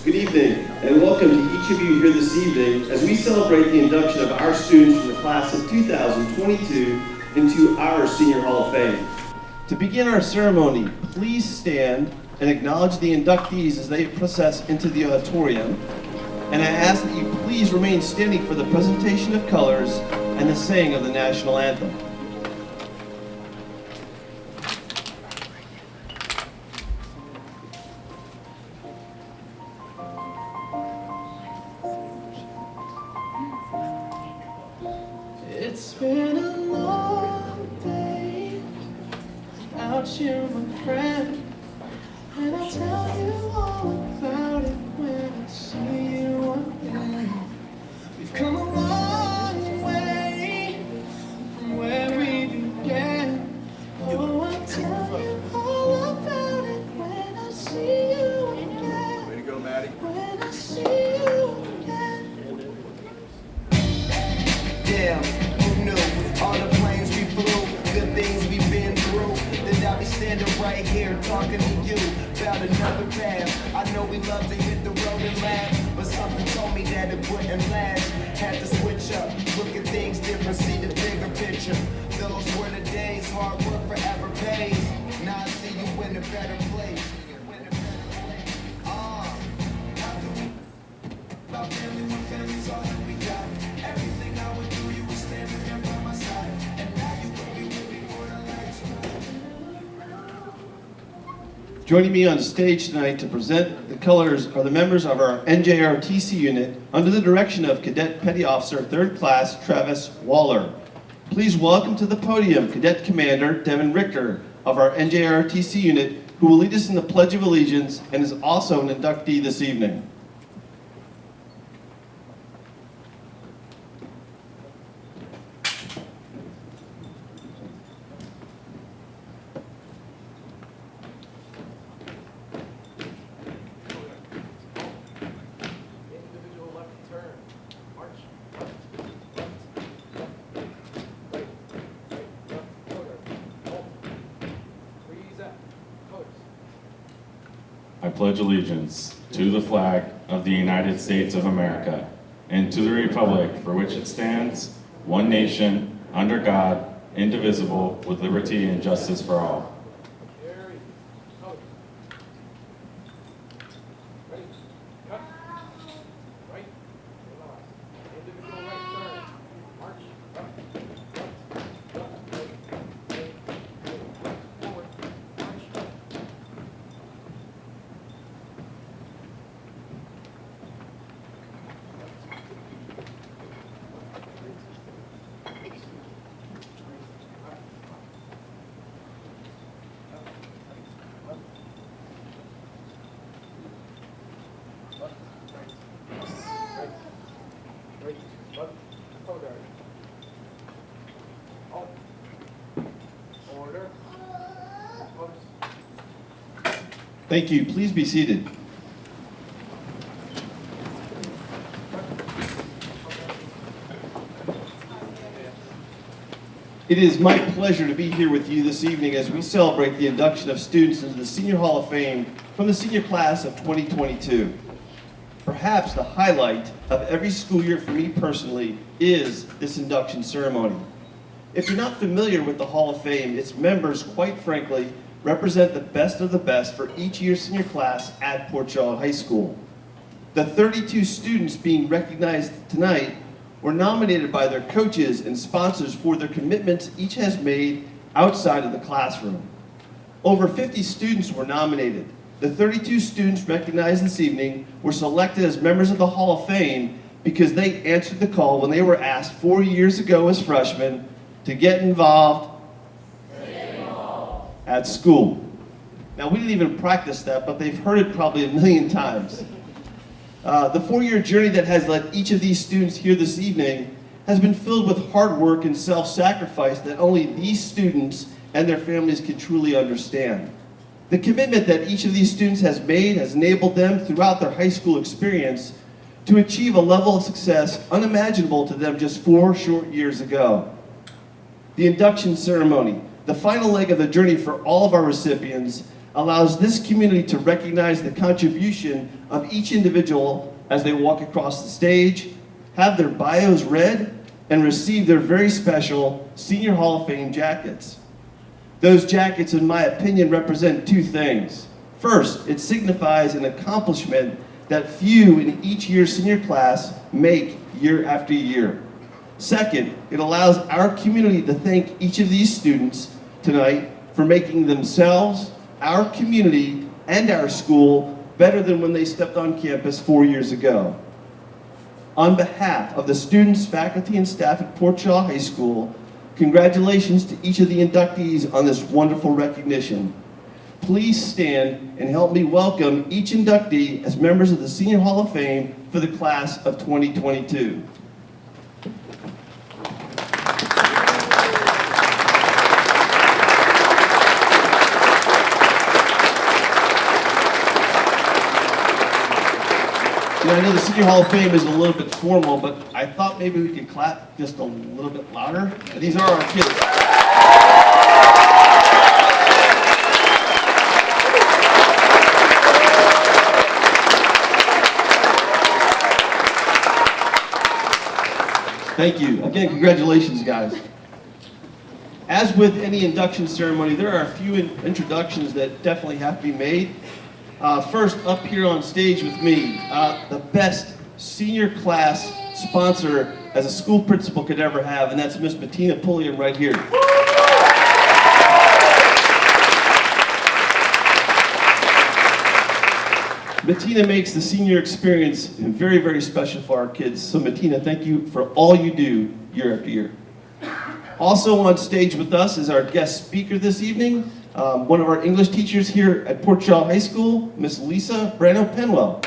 Good evening, and welcome to each of you here this evening as we celebrate the induction of our students from the class of 2022 into our Senior Hall of Fame. To begin our ceremony, please stand and acknowledge the inductees as they process into the auditorium. And I ask that you please remain standing for the presentation of colors and the saying of the national anthem. It's been a long day without you, my friend, and I'll tell you all about it when I see you again. We've come a long way from where we began. Oh, I'll tell you all about it when I see you again. Way to go, Maddie. When I see you again. Damn. All the planes we flew, good things we've been through. Then I'll be standing right here talking to you about another path. I know we love to hit the road and laugh, but something told me that it wouldn't last. Had to switch up, look at things different, see the bigger picture. Those were the days, hard work forever pays. Now I see you in a better place. About family, my family's all that we got. Everything I would do, you were standing there by my side. And now you will be with me for the last one. Joining me on stage tonight to present the colors are the members of our NJRTC unit under the direction of Cadet Petty Officer 3rd Class Travis Waller. Please welcome to the podium Cadet Commander Devin Richter of our NJRTC unit, who will lead us in the Pledge of Allegiance and is also an inductee this evening. I pledge allegiance to the flag of the United States of America and to the republic for which it stands, one nation, under God, indivisible, with liberty and justice for all. Thank you. Please be seated. It is my pleasure to be here with you this evening as we celebrate the induction of students into the Senior Hall of Fame from the senior class of 2022. Perhaps the highlight of every school year for me personally is this induction ceremony. If you're not familiar with the Hall of Fame, its members, quite frankly, represent the best of the best for each year's senior class at Port Charlotte High School. The 32 students being recognized tonight were nominated by their coaches and sponsors for their commitments each has made outside of the classroom. Over 50 students were nominated. The 32 students recognized this evening were selected as members of the Hall of Fame because they answered the call when they were asked 4 years ago as freshmen to get involved at school. Now, we didn't even practice that, but they've heard it probably a million times. The 4-year journey that has led each of these students here this evening has been filled with hard work and self-sacrifice that only these students and their families can truly understand. The commitment that each of these students has made has enabled them throughout their high school experience to achieve a level of success unimaginable to them just 4 short years ago. The induction ceremony, the final leg of the journey for all of our recipients, allows this community to recognize the contribution of each individual as they walk across the stage, have their bios read, and receive their very special Senior Hall of Fame jackets. Those jackets, in my opinion, represent two things. First, it signifies an accomplishment that few in each year's senior class make year after year. Second, it allows our community to thank each of these students tonight for making themselves, our community, and our school better than when they stepped on campus 4 years ago. On behalf of the students, faculty, and staff at Port Shaw High School, congratulations to each of the inductees on this wonderful recognition. Please stand and help me welcome each inductee as members of the Senior Hall of Fame for the class of 2022. You know, I know the Senior Hall of Fame is a little bit formal, but I thought maybe we could clap just a little bit louder. These are our kids. Thank you. Again, congratulations, guys. As with any induction ceremony, there are a few introductions that definitely have to be made. First, up here on stage with me, the best senior class sponsor as a school principal could ever have, and that's Miss Bettina Pulliam right here. Bettina makes the senior experience very, very special for our kids. So Bettina, thank you for all you do year after year. Also on stage with us is our guest speaker this evening, one of our English teachers here at Port Shaw High School, Miss Lisa Brano-Penwell.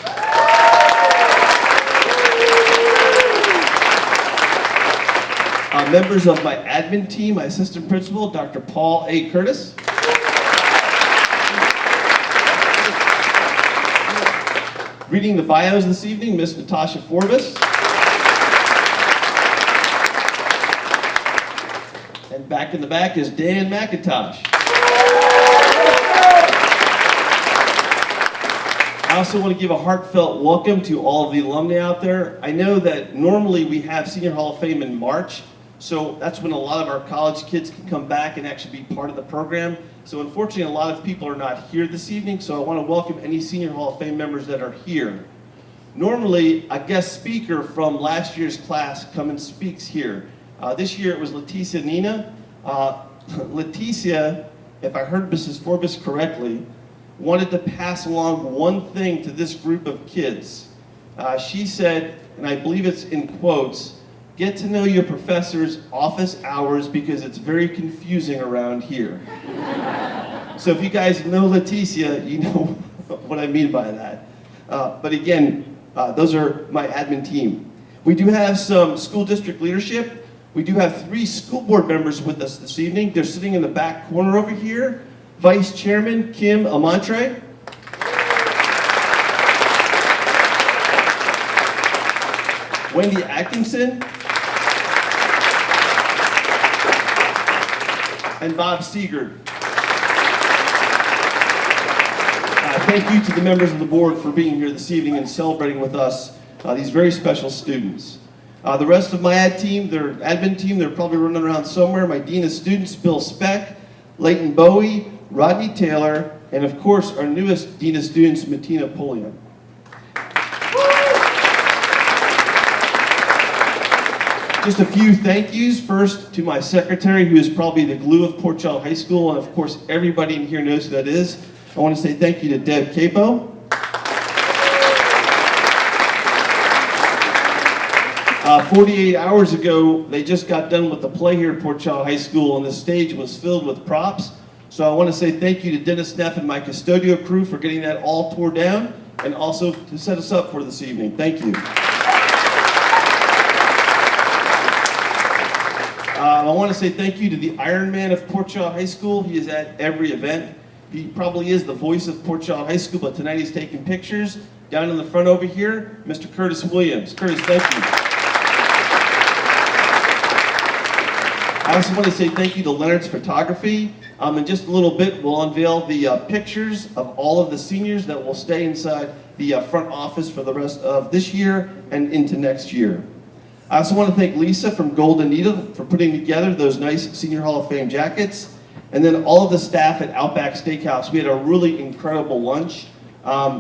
Members of my admin team, my assistant principal, Dr. Paul A. Curtis. Reading the bios this evening, Miss Natasha Forbes. And back in the back is Dan McIntosh. I also want to give a heartfelt welcome to all of the alumni out there. I know that normally we have Senior Hall of Fame in March, so that's when a lot of our college kids can come back and actually be part of the program. So unfortunately, a lot of people are not here this evening, so I want to welcome any Senior Hall of Fame members that are here. Normally, a guest speaker from last year's class comes and speaks here. This year it was Leticia Nina. Leticia, if I heard Mrs. Forbes correctly, wanted to pass along one thing to this group of kids. She said, and I believe it's in quotes, "Get to know your professor's office hours because it's very confusing around here." So if you guys know Leticia, you know what I mean by that. But again, those are my admin team. We do have some school district leadership. We do have 3 school board members with us this evening. They're sitting in the back corner over here. Vice Chairman Kim Amantre. Wendy Atkinson. And Bob Seegert. Thank you to the members of the board for being here this evening and celebrating with us these very special students. The rest of my admin team, they're probably running around somewhere. My Dean of Students, Bill Speck, Leighton Bowie, Rodney Taylor, and of course our newest Dean of Students, Bettina Pulliam. Just a few thank yous. First to my secretary, who is probably the glue of Port Shaw High School, and of course everybody in here knows who that is. I want to say thank you to Deb Capo. 48 hours ago, they just got done with the play here at Port Shaw High School, and the stage was filled with props. So I want to say thank you to Dennis Neff and my custodial crew for getting that all tore down, and also to set us up for this evening. Thank you. I want to say thank you to the Iron Man of Port Shaw High School. He is at every event. He probably is the voice of Port Shaw High School, but tonight he's taking pictures. Down in the front over here, Mr. Curtis Williams. Curtis, thank you. I also want to say thank you to Leonard's Photography. In just a little bit, we'll unveil the pictures of all of the seniors that will stay inside the front office for the rest of this year and into next year. I also want to thank Lisa from Golden Needle for putting together those nice Senior Hall of Fame jackets, and then all of the staff at Outback Steakhouse. We had a really incredible lunch.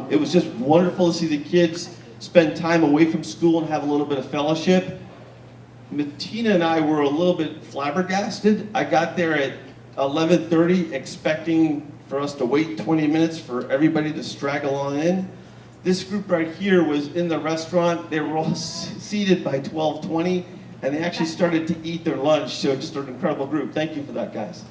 It was just wonderful to see the kids spend time away from school and have a little bit of fellowship. Tina and I were a little bit flabbergasted. I got there at 11:30 expecting for us to wait 20 minutes for everybody to straggle on in. This group right here was in the restaurant. They were all seated by 12:20, and they actually started to eat their lunch, so just an incredible group. Thank you for that, guys.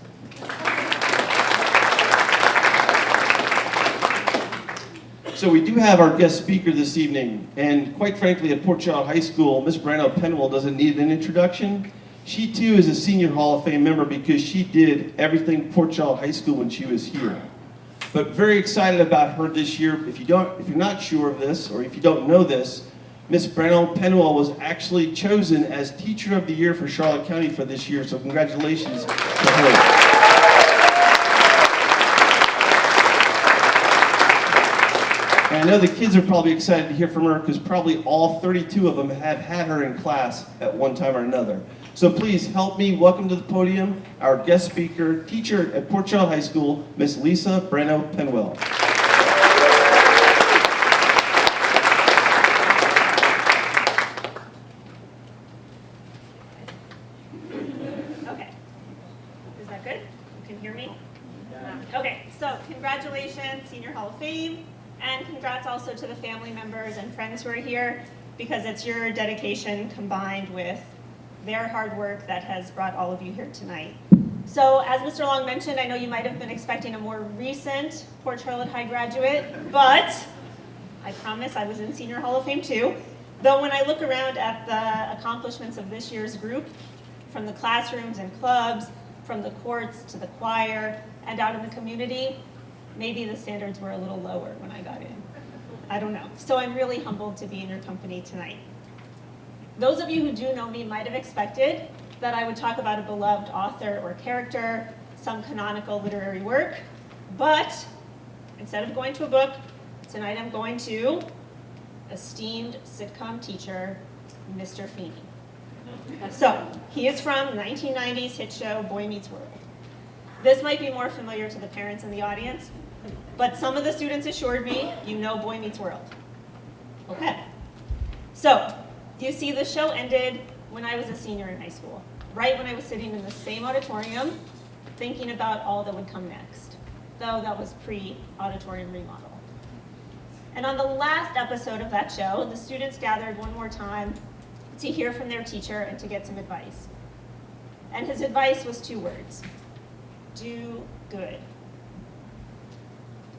So we do have our guest speaker this evening, and quite frankly at Port Charlotte High School, Miss Brano Penwell doesn't need an introduction. She too is a Senior Hall of Fame member because she did everything Port Charlotte High School when she was here. But very excited about her this year. If you're not sure of this, or if you don't know this, Miss Brano Penwell was actually chosen as Teacher of the Year for Charlotte County for this year, so congratulations to her. And I know the kids are probably excited to hear from her because probably all 32 of them have had her in class at one time or another. So please help me welcome to the podium our guest speaker, teacher at Port Charlotte High School, Miss Lisa Brano Penwell. Okay. Is that good? You can hear me? Okay, so congratulations, Senior Hall of Fame. And congrats also to the family members and friends who are here, because it's your dedication combined with their hard work that has brought all of you here tonight. So as Mr. Long mentioned, I know you might have been expecting a more recent Port Charlotte High graduate, but I promise I was in Senior Hall of Fame too. Though when I look around at the accomplishments of this year's group, from the classrooms and clubs, from the courts to the choir, and out in the community, maybe the standards were a little lower when I got in. I don't know. So I'm really humbled to be in your company tonight. Those of you who do know me might have expected that I would talk about a beloved author or character, some canonical literary work, but instead of going to a book, tonight I'm going to esteemed sitcom teacher, Mr. Feeney. So, he is from 1990s hit show Boy Meets World. This might be more familiar to the parents in the audience, but some of the students assured me you know Boy Meets World. Okay. So, you see the show ended when I was a senior in high school, right when I was sitting in the same auditorium thinking about all that would come next, though that was pre-auditorium remodel. And on the last episode of that show, the students gathered one more time to hear from their teacher and to get some advice. And his advice was 2 words: do good.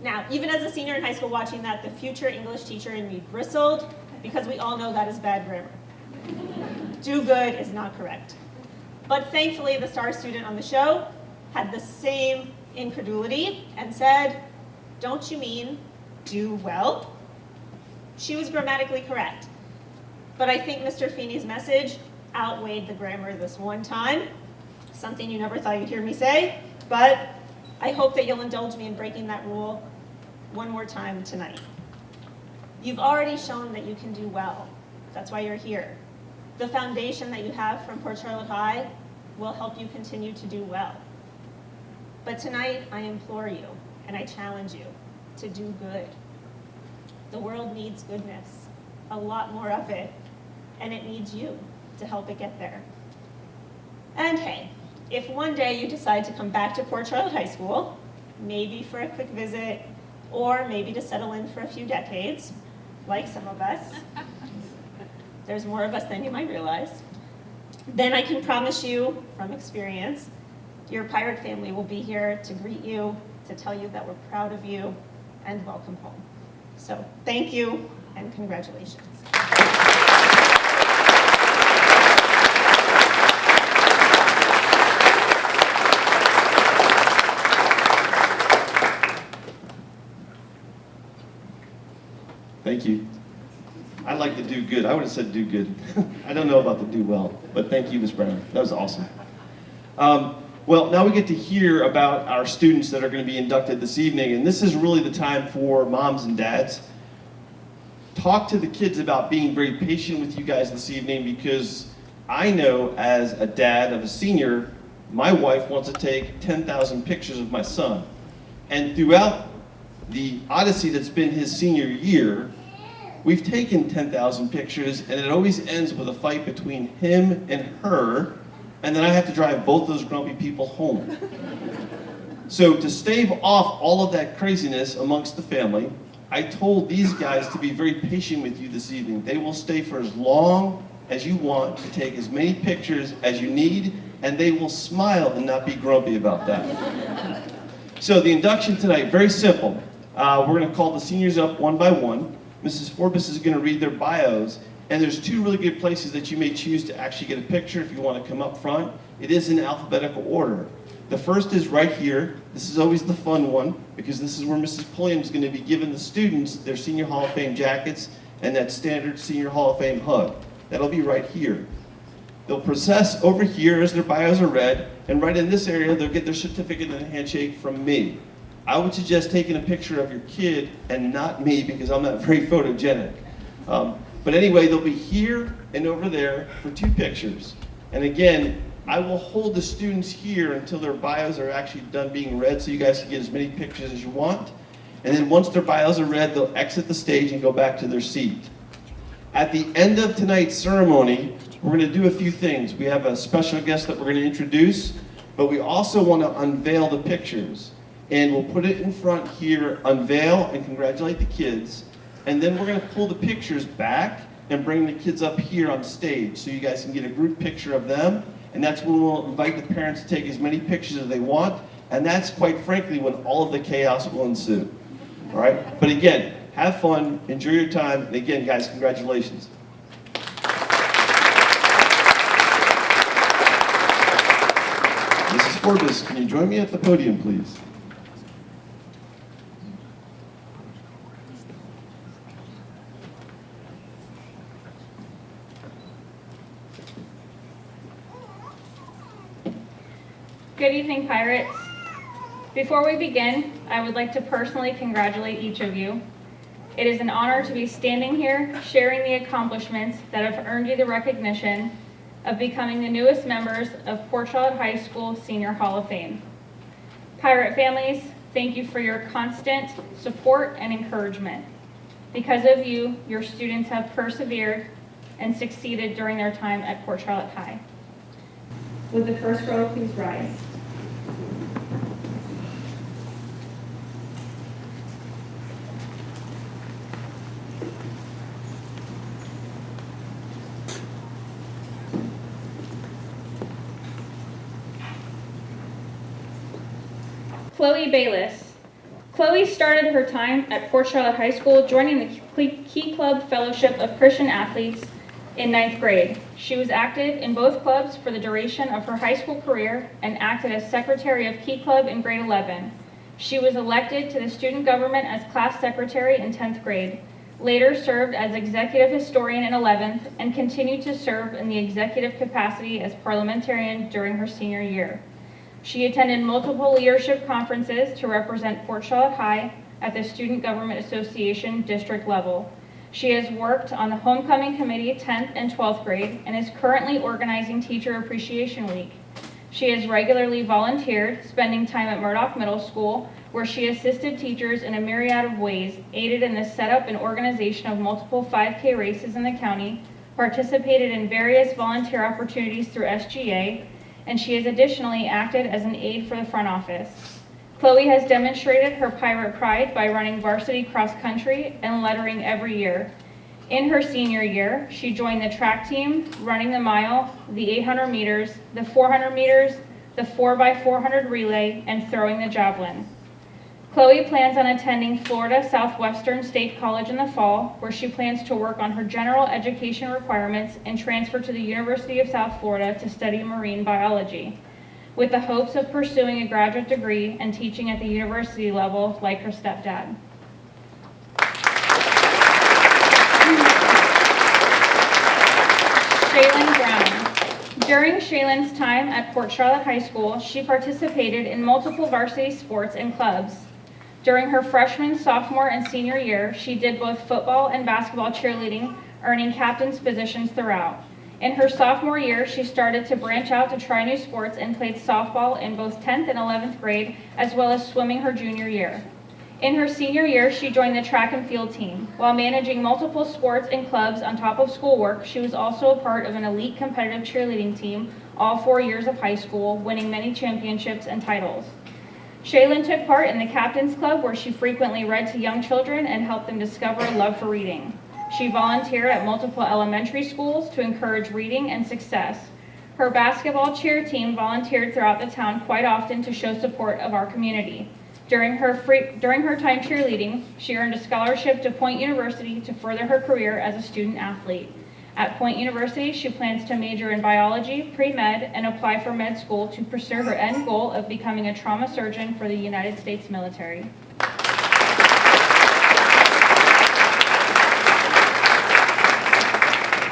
Now, even as a senior in high school watching that, the future English teacher in me bristled, because we all know that is bad grammar. Do good is not correct. But thankfully, the star student on the show had the same incredulity and said, don't you mean do well? She was grammatically correct. But I think Mr. Feeney's message outweighed the grammar this one time, something you never thought you'd hear me say, but I hope that you'll indulge me in breaking that rule one more time tonight. You've already shown that you can do well. That's why you're here. The foundation that you have from Port Charlotte High will help you continue to do well. But tonight, I implore you, and I challenge you to do good. The world needs goodness, a lot more of it, and it needs you to help it get there. And hey, if one day you decide to come back to Port Charlotte High School, maybe for a quick visit, or maybe to settle in for a few decades, like some of us, there's more of us than you might realize, then I can promise you from experience, your pirate family will be here to greet you, to tell you that we're proud of you, and welcome home. So thank you, and congratulations. Thank you. I like to do good. I would have said do good. I don't know about the do well, but thank you, Ms. Brown. That was awesome. Well, now we get to hear about our students that are going to be inducted this evening, and this is really the time for moms and dads. Talk to the kids about being very patient with you guys this evening, because I know as a dad of a senior, my wife wants to take 10,000 pictures of my son. And throughout the odyssey that's been his senior year, we've taken 10,000 pictures, and it always ends with a fight between him and her, and then I have to drive both those grumpy people home. So to stave off all of that craziness amongst the family, I told these guys to be very patient with you this evening. They will stay for as long as you want to take as many pictures as you need, and they will smile and not be grumpy about that. So the induction tonight, very simple. We're going to call the seniors up one by one. Mrs. Forbes is going to read their bios, and there's two really good places that you may choose to actually get a picture if you want to come up front. It is in alphabetical order. The first is right here. This is always the fun one, because this is where Mrs. Pulliam is going to be giving the students their Senior Hall of Fame jackets and that standard Senior Hall of Fame hug. That'll be right here. They'll process over here as their bios are read, and right in this area, they'll get their certificate and a handshake from me. I would suggest taking a picture of your kid and not me, because I'm not very photogenic. But anyway, they'll be here and over there for two pictures. And again, I will hold the students here until their bios are actually done being read, so you guys can get as many pictures as you want. And then once their bios are read, they'll exit the stage and go back to their seat. At the end of tonight's ceremony, we're going to do a few things. We have a special guest that we're going to introduce, but we also want to unveil the pictures. And we'll put it in front here, unveil and congratulate the kids. And then we're going to pull the pictures back and bring the kids up here on stage so you guys can get a group picture of them. And that's when we'll invite the parents to take as many pictures as they want. And that's, quite frankly, when all of the chaos will ensue. All right? But again, have fun, enjoy your time. And again, guys, congratulations. Mrs. Forbes, can you join me at the podium, please? Good evening, Pirates. Before we begin, I would like to personally congratulate each of you. It is an honor to be standing here sharing the accomplishments that have earned you the recognition of becoming the newest members of Port Charlotte High School Senior Hall of Fame. Pirate families, thank you for your constant support and encouragement. Because of you, your students have persevered and succeeded during their time at Port Charlotte High. Would the first row please rise? Chloe Bayless. Chloe started her time at Port Charlotte High School, joining the Key Club Fellowship of Christian Athletes in 9th grade. She was active in both clubs for the duration of her high school career and acted as secretary of Key Club in grade 11. She was elected to the student government as class secretary in 10th grade, later served as executive historian in 11th, and continued to serve in the executive capacity as parliamentarian during her senior year. She attended multiple leadership conferences to represent Port Charlotte High at the Student Government Association district level. She has worked on the Homecoming Committee 10th and 12th grade and is currently organizing Teacher Appreciation Week. She has regularly volunteered, spending time at Murdoch Middle School, where she assisted teachers in a myriad of ways, aided in the setup and organization of multiple 5K races in the county, participated in various volunteer opportunities through SGA, and she has additionally acted as an aide for the front office. Chloe has demonstrated her pirate pride by running varsity cross country and lettering every year. In her senior year, she joined the track team, running the mile, the 800 meters, the 400 meters, the 4x400 relay, and throwing the javelin. Chloe plans on attending Florida Southwestern State College in the fall, where she plans to work on her general education requirements and transfer to the University of South Florida to study marine biology, with the hopes of pursuing a graduate degree and teaching at the university level like her stepdad. Jalen Brown. During Shaylin's time at Port Charlotte High School, she participated in multiple varsity sports and clubs. During her freshman, sophomore, and senior year, she did both football and basketball cheerleading, earning captain's positions throughout. In her sophomore year, she started to branch out to try new sports and played softball in both 10th and 11th grade, as well as swimming her junior year. In her senior year, she joined the track and field team. While managing multiple sports and clubs on top of schoolwork, she was also a part of an elite competitive cheerleading team all 4 years of high school, winning many championships and titles. Shaylin took part in the Captain's Club, where she frequently read to young children and helped them discover a love for reading. She volunteered at multiple elementary schools to encourage reading and success. Her basketball cheer team volunteered throughout the town quite often to show support of our community. During her time cheerleading, she earned a scholarship to Point University to further her career as a student athlete. At Point University, she plans to major in biology, pre-med, and apply for med school to pursue her end goal of becoming a trauma surgeon for the United States military.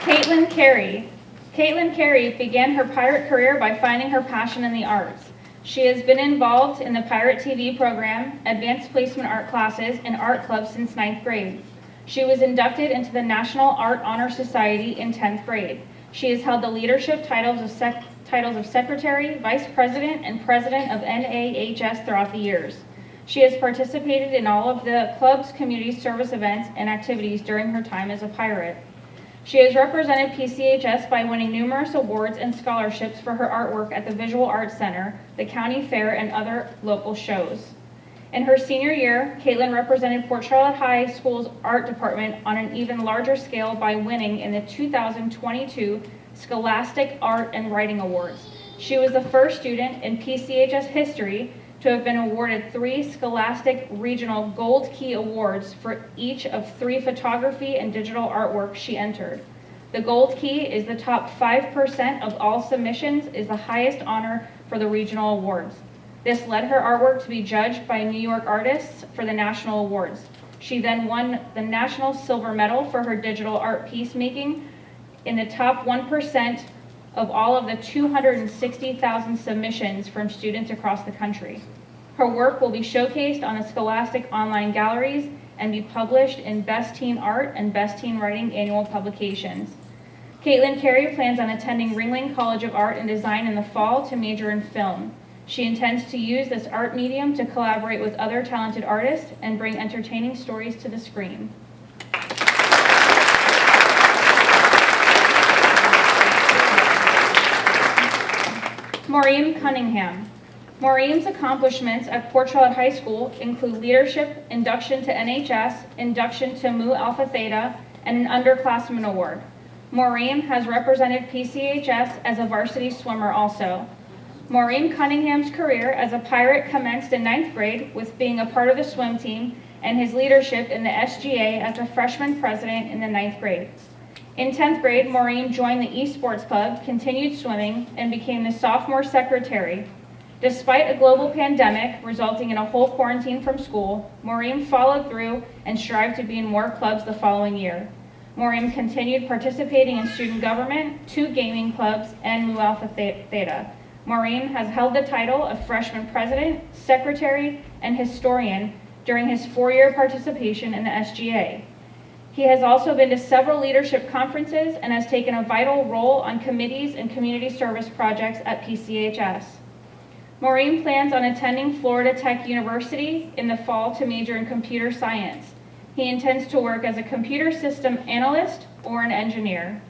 Caitlin Carey. Caitlin Carey began her pirate career by finding her passion in the arts. She has been involved in the Pirate TV program, advanced placement art classes, and art clubs since 9th grade. She was inducted into the National Art Honor Society in 10th grade. She has held the leadership titles of Secretary, Vice President, and President of NAHS throughout the years. She has participated in all of the club's community service events and activities during her time as a pirate. She has represented PCHS by winning numerous awards and scholarships for her artwork at the Visual Arts Center, the county fair, and other local shows. In her senior year, Caitlin represented Port Charlotte High School's art department on an even larger scale by winning in the 2022 Scholastic Art and Writing Awards. She was the first student in PCHS history to have been awarded 3 Scholastic Regional Gold Key Awards for each of 3 photography and digital artwork she entered. The Gold Key is the top 5% of all submissions, is the highest honor for the regional awards. This led her artwork to be judged by New York artists for the national awards. She then won the National Silver Medal for her digital art piecemaking in the top 1% of all of the 260,000 submissions from students across the country. Her work will be showcased on the Scholastic online galleries and be published in Best Teen Art and Best Teen Writing annual publications. Caitlin Carey plans on attending Ringling College of Art and Design in the fall to major in film. She intends to use this art medium to collaborate with other talented artists and bring entertaining stories to the screen. Maureen Cunningham. Maureen's accomplishments at Port Charlotte High School include leadership, induction to NHS, induction to Mu Alpha Theta, and an underclassman award. Maureen has represented PCHS as a varsity swimmer also. Maureen Cunningham's career as a pirate commenced in 9th grade with being a part of the swim team and his leadership in the SGA as a freshman president in the 9th grade. In 10th grade, Maureen joined the esports club, continued swimming, and became the sophomore secretary. Despite a global pandemic resulting in a whole quarantine from school, Maureen followed through and strived to be in more clubs the following year. Maureen continued participating in student government, 2 gaming clubs, and Mu Alpha Theta. Maureen has held the title of freshman president, secretary, and historian during his 4-year participation in the SGA. He has also been to several leadership conferences and has taken a vital role on committees and community service projects at PCHS. Maureen plans on attending Florida Tech University in the fall to major in computer science. He intends to work as a computer system analyst or an engineer.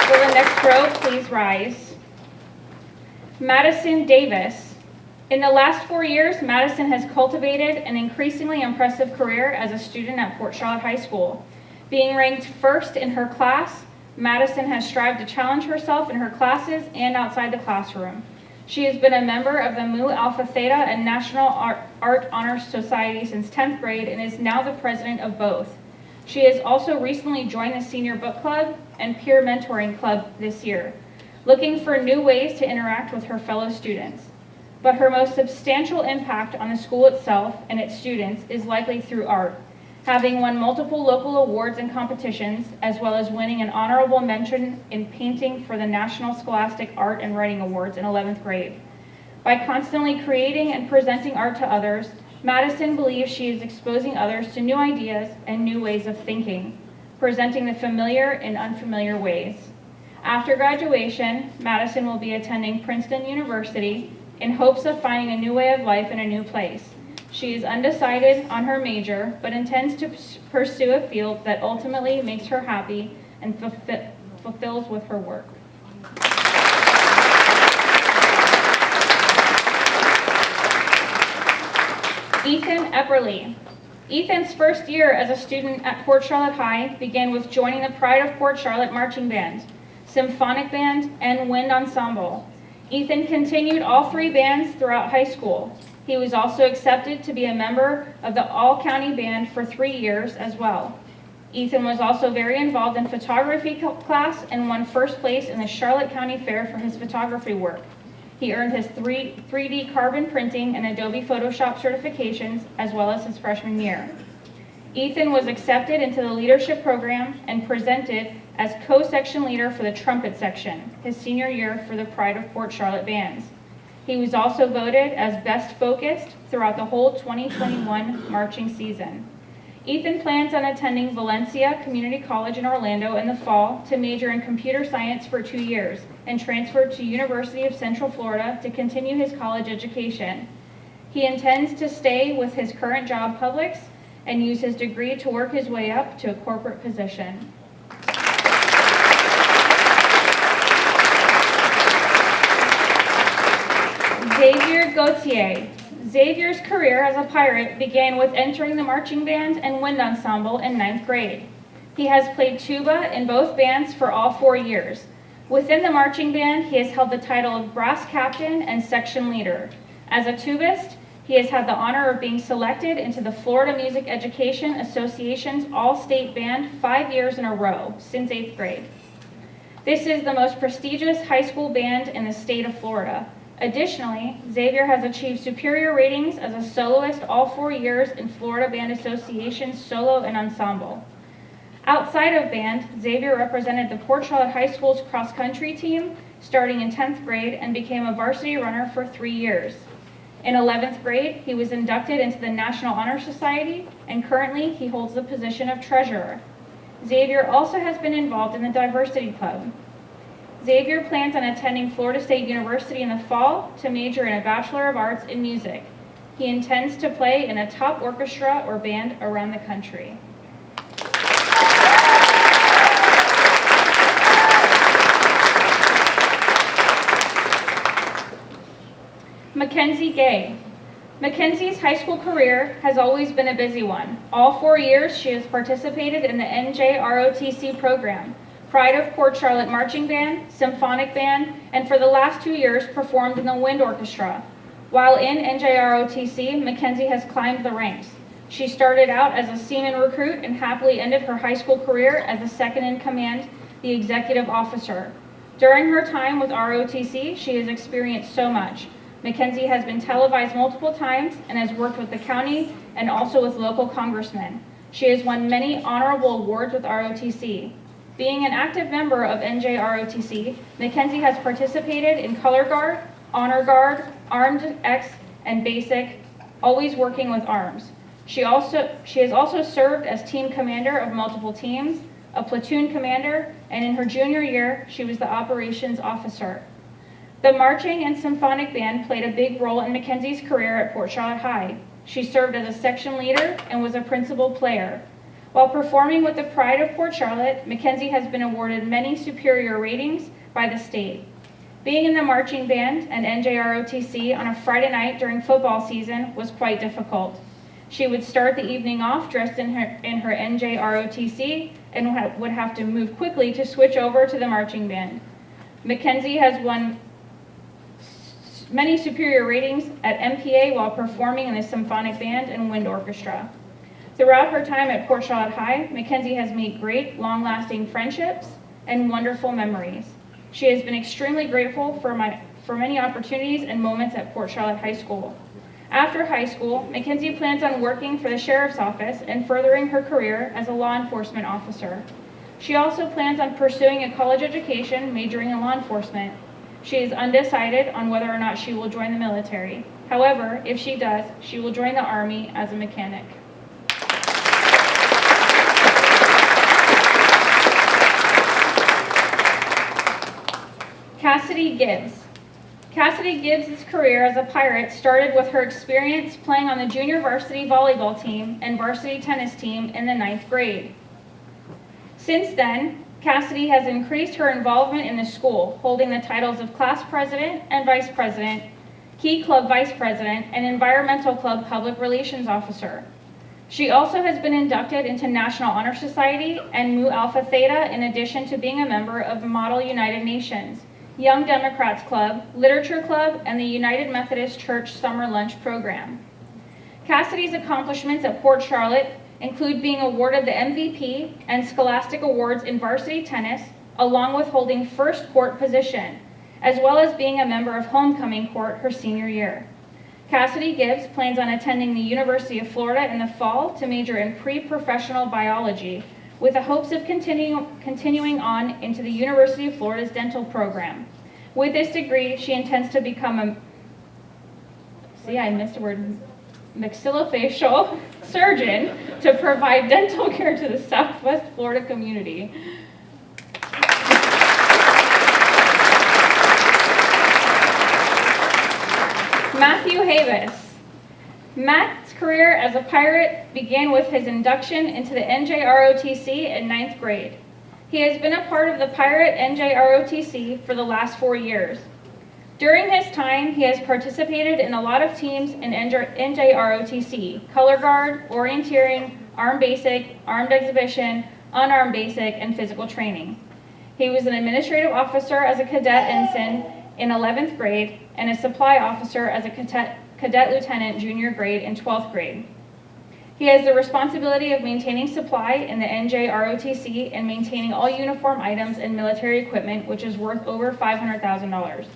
For the next row, please rise. Madison Davis. In the last 4 years, Madison has cultivated an increasingly impressive career as a student at Port Charlotte High School. Being ranked first in her class, Madison has strived to challenge herself in her classes and outside the classroom. She has been a member of the Mu Alpha Theta and National Art Honor Society since 10th grade and is now the president of both. She has also recently joined the Senior Book Club and Peer Mentoring Club this year, looking for new ways to interact with her fellow students. But her most substantial impact on the school itself and its students is likely through art. having won multiple local awards and competitions, as well as winning an honorable mention in painting for the National Scholastic Art and Writing Awards in 11th grade. By constantly creating and presenting art to others, Madison believes she is exposing others to new ideas and new ways of thinking, presenting the familiar in unfamiliar ways. After graduation, Madison will be attending Princeton University in hopes of finding a new way of life in a new place. She is undecided on her major, but intends to pursue a field that ultimately makes her happy and fulfills with her work. Ethan Epperly. Ethan's first year as a student at Port Charlotte High began with joining the Pride of Port Charlotte Marching Band, Symphonic Band, and Wind Ensemble. Ethan continued all three bands throughout high school. He was also accepted to be a member of the All-County Band for 3 years as well. Ethan was also very involved in photography class and won first place in the Charlotte County Fair for his photography work. He earned his 3D carbon printing and Adobe Photoshop certifications as well as his freshman year. Ethan was accepted into the leadership program and presented as co-section leader for the trumpet section, his senior year for the Pride of Port Charlotte bands. He was also voted as best focused throughout the whole 2021 marching season. Ethan plans on attending Valencia Community College in Orlando in the fall to major in computer science for 2 years and transfer to University of Central Florida to continue his college education. He intends to stay with his current job, Publix, and use his degree to work his way up to a corporate position. Xavier Gauthier. Xavier's career as a pirate began with entering the marching band and wind ensemble in 9th grade. He has played tuba in both bands for all 4 years. Within the marching band, he has held the title of brass captain and section leader. As a tubist, he has had the honor of being selected into the Florida Music Education Association's All-State Band 5 years in a row since 8th grade. This is the most prestigious high school band in the state of Florida. Additionally, Xavier has achieved superior ratings as a soloist all 4 years in Florida Band Association's solo and ensemble. Outside of band, Xavier represented the Port Charlotte High School's cross-country team starting in 10th grade and became a varsity runner for 3 years. In 11th grade, he was inducted into the National Honor Society, and currently he holds the position of treasurer. Xavier also has been involved in the Diversity Club. Xavier plans on attending Florida State University in the fall to major in a Bachelor of Arts in Music. He intends to play in a top orchestra or band around the country. Mackenzie Gay. Mackenzie's high school career has always been a busy one. All 4 years she has participated in the NJROTC program, Pride of Port Charlotte Marching Band, Symphonic Band, and for the last 2 years performed in the Wind Orchestra. While in NJROTC, Mackenzie has climbed the ranks. She started out as a seaman recruit and happily ended her high school career as a second in command, the executive officer. During her time with ROTC, she has experienced so much. Mackenzie has been televised multiple times and has worked with the county and also with local congressmen. She has won many honorable awards with ROTC. Being an active member of NJROTC, Mackenzie has participated in Color Guard, Honor Guard, Armed X, and Basic, always working with arms. She has also served as team commander of multiple teams, a platoon commander, and in her junior year, she was the operations officer. The marching and symphonic band played a big role in Mackenzie's career at Port Charlotte High. She served as a section leader and was a principal player. While performing with the Pride of Port Charlotte, Mackenzie has been awarded many superior ratings by the state. Being in the marching band and NJROTC on a Friday night during football season was quite difficult. She would start the evening off dressed in her NJROTC and would have to move quickly to switch over to the marching band. Mackenzie has won many superior ratings at MPA while performing in the symphonic band and wind orchestra. Throughout her time at Port Charlotte High, Mackenzie has made great, long-lasting friendships and wonderful memories. She has been extremely grateful for many opportunities and moments at Port Charlotte High School. After high school, Mackenzie plans on working for the sheriff's office and furthering her career as a law enforcement officer. She also plans on pursuing a college education majoring in law enforcement. She is undecided on whether or not she will join the military. However, if she does, she will join the Army as a mechanic. Cassidy Gibbs. Cassidy Gibbs' career as a Pirate started with her experience playing on the junior varsity volleyball team and varsity tennis team in the 9th grade. Since then, Cassidy has increased her involvement in the school, holding the titles of class president and vice president, key club vice president, and environmental club public relations officer. She also has been inducted into National Honor Society and Mu Alpha Theta, in addition to being a member of the Model United Nations, Young Democrats Club, Literature Club, and the United Methodist Church Summer Lunch Program. Cassidy's accomplishments at Port Charlotte include being awarded the MVP and Scholastic Awards in varsity tennis, along with holding first court position, as well as being a member of homecoming court her senior year. Cassidy Gibbs plans on attending the University of Florida in the fall to major in pre-professional biology, with the hopes of continuing on into the University of Florida's dental program. With this degree, she intends to become maxillofacial surgeon to provide dental care to the Southwest Florida community. Matthew Havis. Matt's career as a Pirate began with his induction into the NJROTC in 9th grade. He has been a part of the Pirate NJROTC for the last 4 years. During his time, he has participated in a lot of teams in NJROTC: Color Guard, Orienteering, Armed Basic, Armed Exhibition, Unarmed Basic, and Physical Training. He was an administrative officer as a cadet ensign in 11th grade and a supply officer as a cadet lieutenant junior grade in 12th grade. He has the responsibility of maintaining supply in the NJROTC and maintaining all uniform items and military equipment, which is worth over $500,000.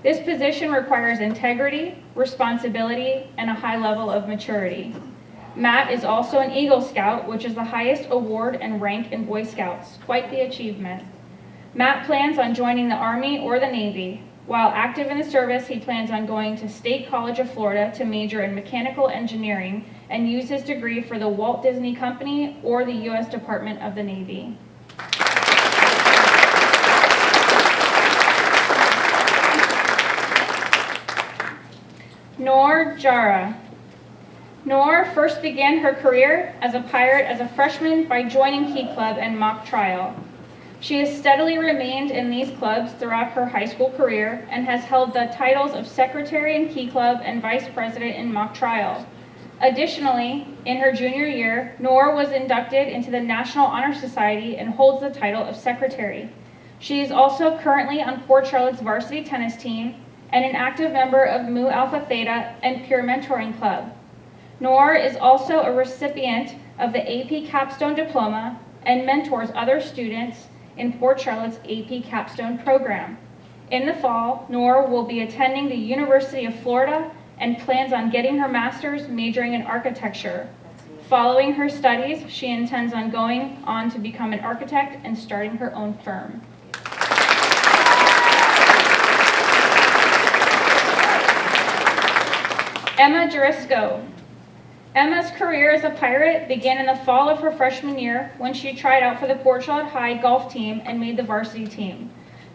This position requires integrity, responsibility, and a high level of maturity. Matt is also an Eagle Scout, which is the highest award and rank in Boy Scouts. Quite the achievement. Matt plans on joining the Army or the Navy. While active in the service, he plans on going to State College of Florida to major in mechanical engineering and use his degree for the Walt Disney Company or the U.S. Department of the Navy. Noor Jara. Noor first began her career as a Pirate as a freshman by joining Key Club and mock trial. She has steadily remained in these clubs throughout her high school career and has held the titles of Secretary in Key Club and Vice President in mock trial. Additionally, in her junior year, Noor was inducted into the National Honor Society and holds the title of Secretary. She is also currently on Port Charlotte's varsity tennis team and an active member of Mu Alpha Theta and Peer Mentoring Club. Noor is also a recipient of the AP Capstone Diploma and mentors other students in Port Charlotte's AP Capstone program. In the fall, Noor will be attending the University of Florida and plans on getting her master's majoring in architecture. Following her studies, she intends on going on to become an architect and starting her own firm. Emma Jurisco. Emma's career as a Pirate began in the fall of her freshman year when she tried out for the Port Charlotte High golf team and made the varsity team.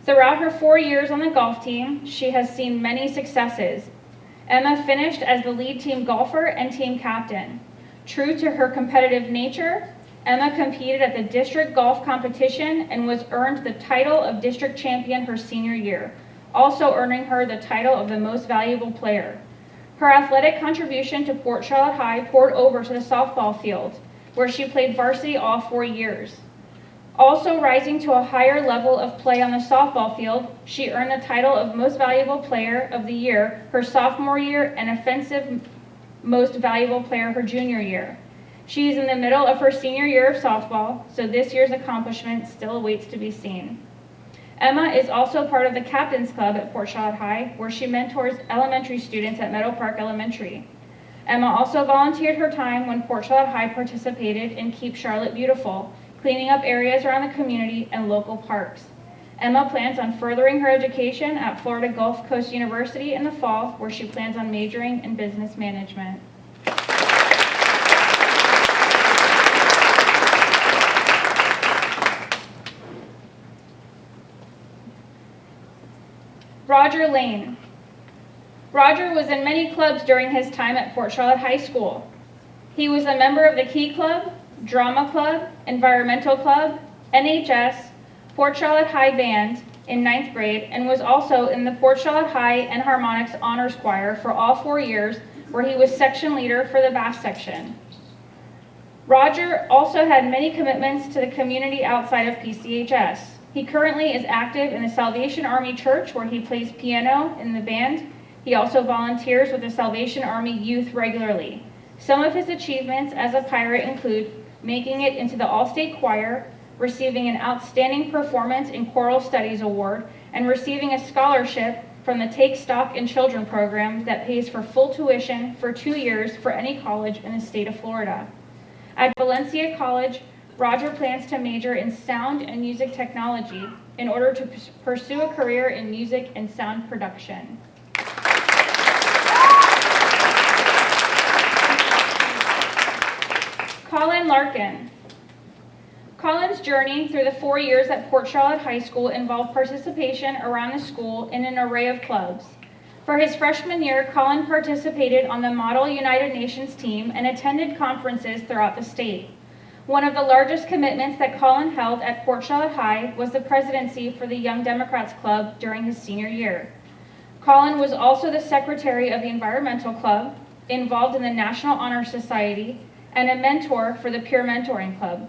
Throughout her 4 years on the golf team, she has seen many successes. Emma finished as the lead team golfer and team captain. True to her competitive nature, Emma competed at the district golf competition and was earned the title of district champion her senior year, also earning her the title of the most valuable player. Her athletic contribution to Port Charlotte High poured over to the softball field, where she played varsity all 4 years. Also rising to a higher level of play on the softball field, she earned the title of Most Valuable Player of the Year her sophomore year and Offensive Most Valuable Player her junior year. She is in the middle of her senior year of softball, so this year's accomplishment still awaits to be seen. Emma is also part of the Captain's Club at Port Charlotte High, where she mentors elementary students at Meadow Park Elementary. Emma also volunteered her time when Port Charlotte High participated in Keep Charlotte Beautiful, cleaning up areas around the community and local parks. Emma plans on furthering her education at Florida Gulf Coast University in the fall, where she plans on majoring in business management. Roger Lane. Roger was in many clubs during his time at Port Charlotte High School. He was a member of the Key Club, Drama Club, Environmental Club, NHS, Port Charlotte High Band in 9th grade, and was also in the Port Charlotte High and Harmonics Honors Choir for all 4 years, where he was section leader for the bass section. Roger also had many commitments to the community outside of PCHS. He currently is active in the Salvation Army Church, where he plays piano in the band. He also volunteers with the Salvation Army Youth regularly. Some of his achievements as a pirate include making it into the All-State Choir, receiving an Outstanding Performance in Choral Studies Award, and receiving a scholarship from the Take Stock in Children program that pays for full tuition for 2 years for any college in the state of Florida. At Valencia College, Roger plans to major in sound and music technology in order to pursue a career in music and sound production. Colin Larkin. Colin's journey through the 4 years at Port Charlotte High School involved participation around the school in an array of clubs. For his freshman year, Colin participated on the Model United Nations team and attended conferences throughout the state. One of the largest commitments that Colin held at Port Charlotte High was the presidency for the Young Democrats Club during his senior year. Colin was also the secretary of the Environmental Club, involved in the National Honor Society, and a mentor for the Peer Mentoring Club.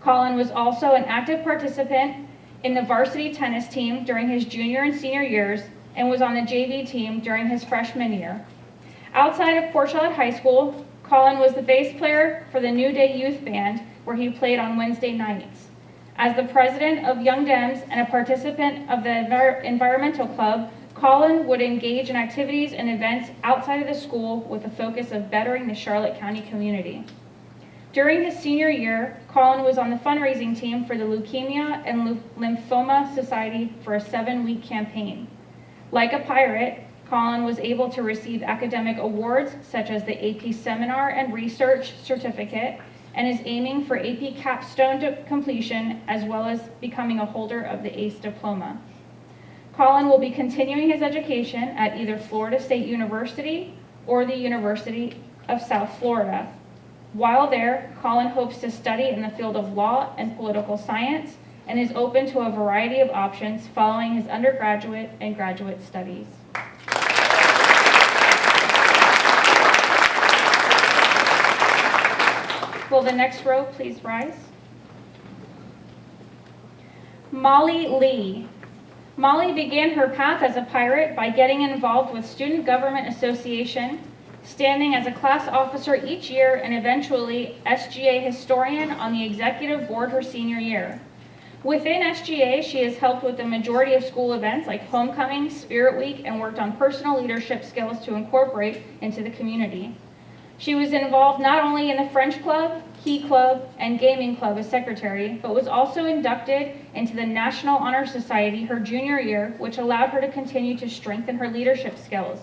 Colin was also an active participant in the varsity tennis team during his junior and senior years and was on the JV team during his freshman year. Outside of Port Charlotte High School, Colin was the bass player for the New Day Youth Band, where he played on Wednesday nights. As the president of Young Dems and a participant of the Environmental Club, Colin would engage in activities and events outside of the school with the focus of bettering the Charlotte County community. During his senior year, Colin was on the fundraising team for the Leukemia and Lymphoma Society for a 7-week campaign. Like a pirate, Colin was able to receive academic awards such as the AP Seminar and Research Certificate and is aiming for AP Capstone completion as well as becoming a holder of the ACE diploma. Colin will be continuing his education at either Florida State University or the University of South Florida. While there, Colin hopes to study in the field of law and political science and is open to a variety of options following his undergraduate and graduate studies. Will the next row please rise? Molly Lee. Molly began her path as a pirate by getting involved with Student Government Association, standing as a class officer each year and eventually SGA historian on the executive board her senior year. Within SGA, she has helped with the majority of school events like Homecoming, Spirit Week, and worked on personal leadership skills to incorporate into the community. She was involved not only in the French Club, Key Club, and Gaming Club as secretary, but was also inducted into the National Honor Society her junior year, which allowed her to continue to strengthen her leadership skills.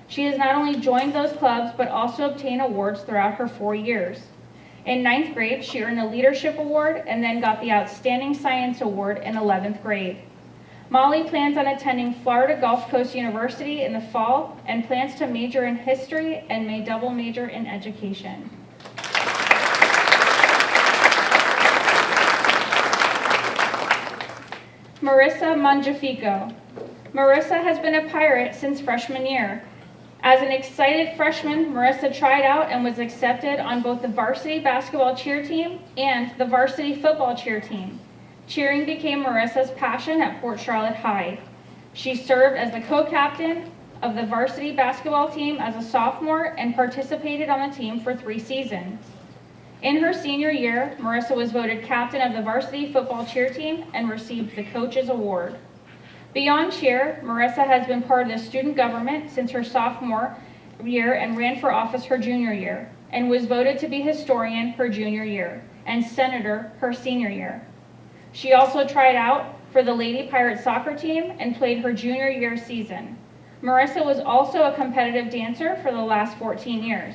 She has not only joined those clubs, but also obtained awards throughout her 4 years. In 9th grade, she earned a Leadership Award and then got the Outstanding Science Award in 11th grade. Molly plans on attending Florida Gulf Coast University in the fall and plans to major in history and may double major in education. Marissa Mangiafico. Marissa has been a pirate since freshman year. As an excited freshman, Marissa tried out and was accepted on both the varsity basketball cheer team and the varsity football cheer team. Cheering became Marissa's passion at Port Charlotte High. She served as the co-captain of the varsity basketball team as a sophomore and participated on the team for 3 seasons. In her senior year, Marissa was voted captain of the varsity football cheer team and received the Coach's Award. Beyond cheer, Marissa has been part of the student government since her sophomore year and ran for office her junior year, and was voted to be historian her junior year and senator her senior year. She also tried out for the Lady Pirate soccer team and played her junior year season. Marissa was also a competitive dancer for the last 14 years.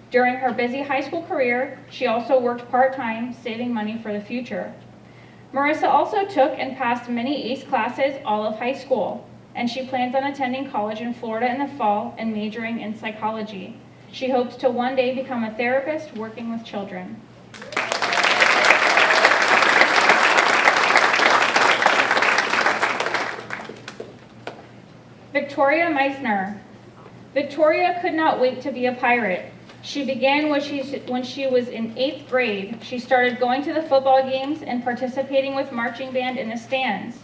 During her busy high school career, she also worked part-time, saving money for the future. Marissa also took and passed many ACE classes all of high school, and she plans on attending college in Florida in the fall and majoring in psychology. She hopes to one day become a therapist working with children. Victoria Meissner. Victoria could not wait to be a pirate. She began when she was in 8th grade. She started going to the football games and participating with marching band in the stands.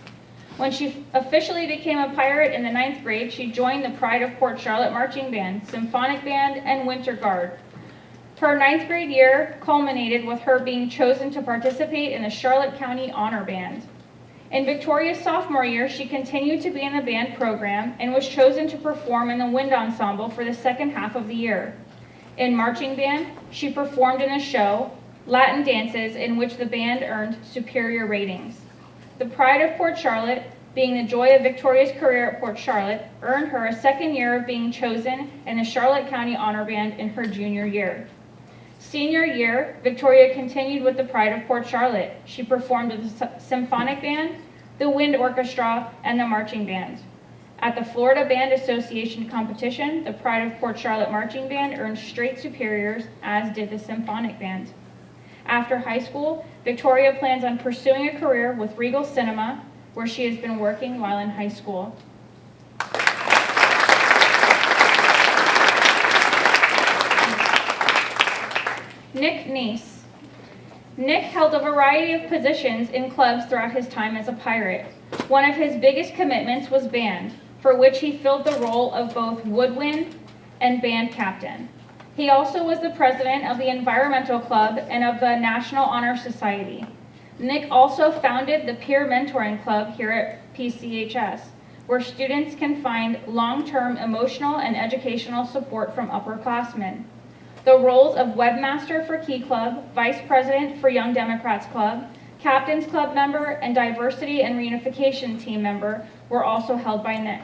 When she officially became a pirate in the 9th grade, she joined the Pride of Port Charlotte Marching Band, Symphonic Band, and Winter Guard. Her 9th grade year culminated with her being chosen to participate in the Charlotte County Honor Band. In Victoria's sophomore year, she continued to be in the band program and was chosen to perform in the wind ensemble for the second half of the year. In marching band, she performed in a show, Latin Dances, in which the band earned superior ratings. The Pride of Port Charlotte, being the joy of Victoria's career at Port Charlotte, earned her a second year of being chosen in the Charlotte County Honor Band in her junior year. Senior year, Victoria continued with the Pride of Port Charlotte. She performed with the Symphonic Band, the Wind Orchestra, and the Marching Band. At the Florida Band Association competition, the Pride of Port Charlotte Marching Band earned straight superiors, as did the Symphonic Band. After high school, Victoria plans on pursuing a career with Regal Cinema, where she has been working while in high school. Nick Nace. Nick held a variety of positions in clubs throughout his time as a pirate. One of his biggest commitments was band, for which he filled the role of both woodwind and band captain. He also was the president of the Environmental Club and of the National Honor Society. Nick also founded the Peer Mentoring Club here at PCHS, where students can find long-term emotional and educational support from upperclassmen. The roles of webmaster for Key Club, vice president for Young Democrats Club, Captain's Club member, and diversity and reunification team member were also held by Nick.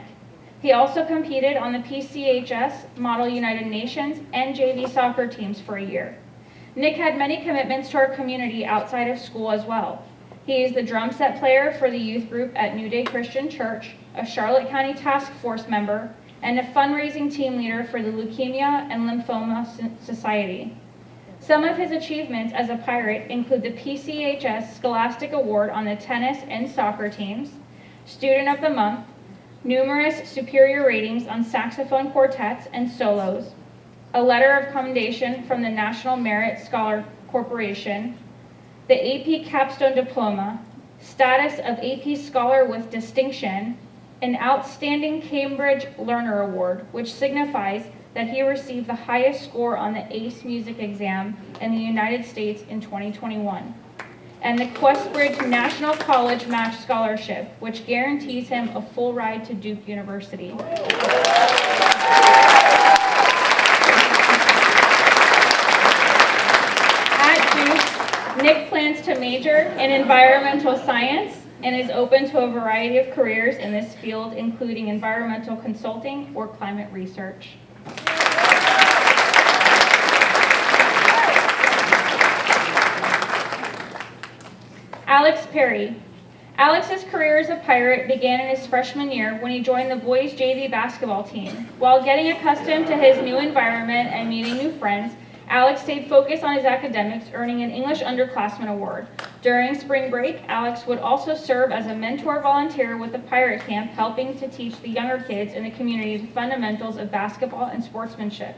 He also competed on the PCHS, Model United Nations, and JV soccer teams for a year. Nick had many commitments to our community outside of school as well. He is the drum set player for the youth group at New Day Christian Church, a Charlotte County Task Force member, and a fundraising team leader for the Leukemia and Lymphoma Society. Some of his achievements as a pirate include the PCHS Scholastic Award on the tennis and soccer teams, Student of the Month, numerous superior ratings on saxophone quartets and solos, a letter of commendation from the National Merit Scholar Corporation, the AP Capstone Diploma, status of AP Scholar with Distinction, an Outstanding Cambridge Learner Award, which signifies that he received the highest score on the ACE music exam in the United States in 2021, and the Questbridge National College Match Scholarship, which guarantees him a full ride to Duke University. At Duke, Nick plans to major in environmental science and is open to a variety of careers in this field, including environmental consulting or climate research. Alex Perry. Alex's career as a pirate began in his freshman year when he joined the boys' JV basketball team. While getting accustomed to his new environment and meeting new friends, Alex stayed focused on his academics, earning an English Underclassman Award. During spring break, Alex would also serve as a mentor volunteer with the pirate camp, helping to teach the younger kids in the community the fundamentals of basketball and sportsmanship.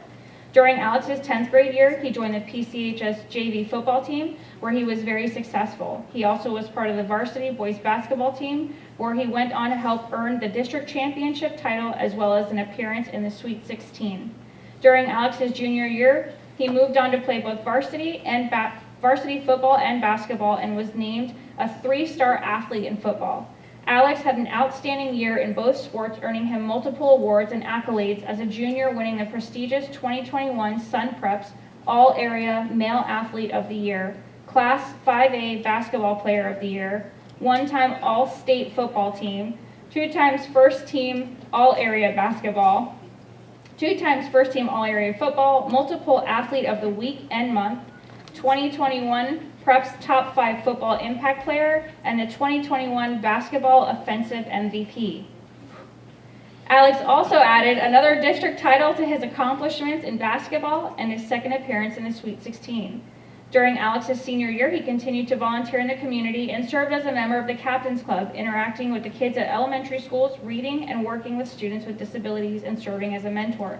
During Alex's 10th grade year, he joined the PCHS JV football team, where he was very successful. He also was part of the varsity boys basketball team, where he went on to help earn the district championship title as well as an appearance in the Sweet 16. During Alex's junior year, he moved on to play both varsity football and basketball and was named a 3-star athlete in football. Alex had an outstanding year in both sports, earning him multiple awards and accolades as a junior, winning the prestigious 2021 Sun Preps All-Area Male Athlete of the Year, Class 5A Basketball Player of the Year, one-time All-State Football Team, 2 times First Team All-Area Basketball, 2 times First Team All-Area Football, multiple Athlete of the Week and Month, 2021 Preps Top 5 Football Impact Player, and the 2021 Basketball Offensive MVP. Alex also added another district title to his accomplishments in basketball and his second appearance in the Sweet 16. During Alex's senior year, he continued to volunteer in the community and served as a member of the Captain's Club, interacting with the kids at elementary schools, reading and working with students with disabilities, and serving as a mentor.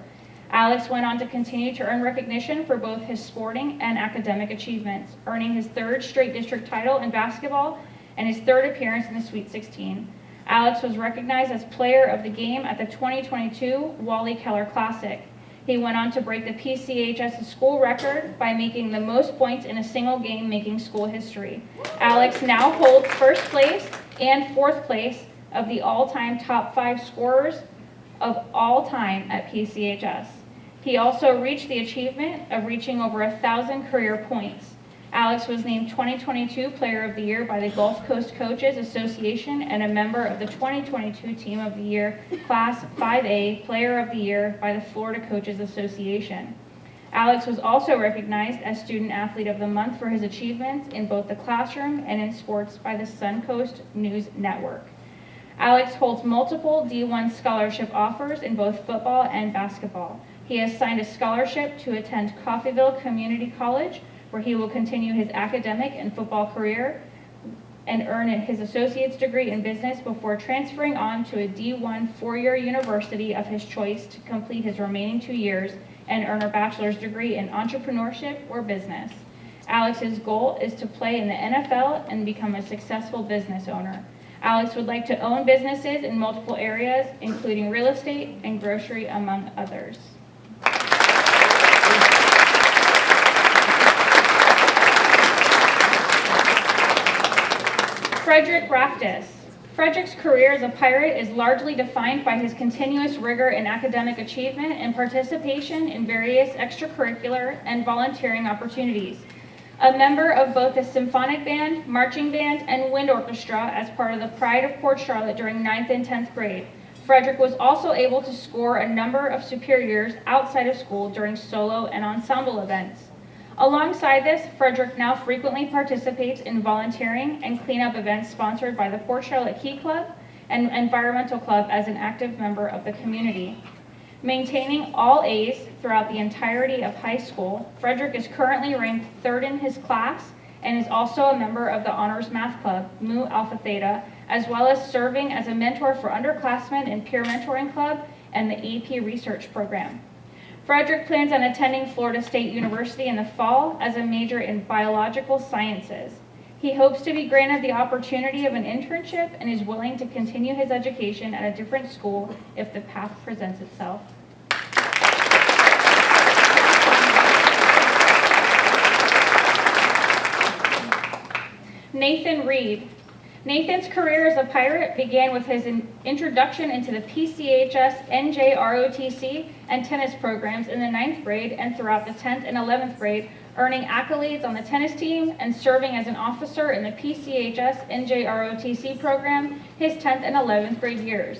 Alex went on to continue to earn recognition for both his sporting and academic achievements, earning his 3rd straight district title in basketball and his 3rd appearance in the Sweet 16. Alex was recognized as Player of the Game at the 2022 Wally Keller Classic. He went on to break the PCHS school record by making the most points in a single game, making school history. Alex now holds 1st place and 4th place of the all-time top 5 scorers of all time at PCHS. He also reached the achievement of reaching over 1,000 career points. Alex was named 2022 Player of the Year by the Gulf Coast Coaches Association and a member of the 2022 Team of the Year Class 5A Player of the Year by the Florida Coaches Association. Alex was also recognized as Student Athlete of the Month for his achievements in both the classroom and in sports by the Suncoast News Network. Alex holds multiple D1 scholarship offers in both football and basketball. He has signed a scholarship to attend Coffeyville Community College, where he will continue his academic and football career and earn his associate's degree in business before transferring on to a D1 4-year university of his choice to complete his remaining 2 years and earn a bachelor's degree in entrepreneurship or business. Alex's goal is to play in the NFL and become a successful business owner. Alex would like to own businesses in multiple areas, including real estate and grocery, among others. Frederick Raftis. Frederick's career as a pirate is largely defined by his continuous rigor in academic achievement and participation in various extracurricular and volunteering opportunities. A member of both the symphonic band, marching band, and wind orchestra as part of the Pride of Port Charlotte during 9th and 10th grade, Frederick was also able to score a number of superiors outside of school during solo and ensemble events. Alongside this, Frederick now frequently participates in volunteering and cleanup events sponsored by the Port Charlotte Key Club and Environmental Club as an active member of the community. Maintaining all A's throughout the entirety of high school, Frederick is currently ranked 3rd in his class and is also a member of the Honors Math Club, Mu Alpha Theta, as well as serving as a mentor for underclassmen in Peer Mentoring Club and the AP Research Program. Frederick plans on attending Florida State University in the fall as a major in biological sciences. He hopes to be granted the opportunity of an internship and is willing to continue his education at a different school if the path presents itself. Nathan Reed. Nathan's career as a pirate began with his introduction into the PCHS, NJROTC, and tennis programs in the 9th grade and throughout the 10th and 11th grade, earning accolades on the tennis team and serving as an officer in the PCHS, NJROTC program his 10th and 11th grade years.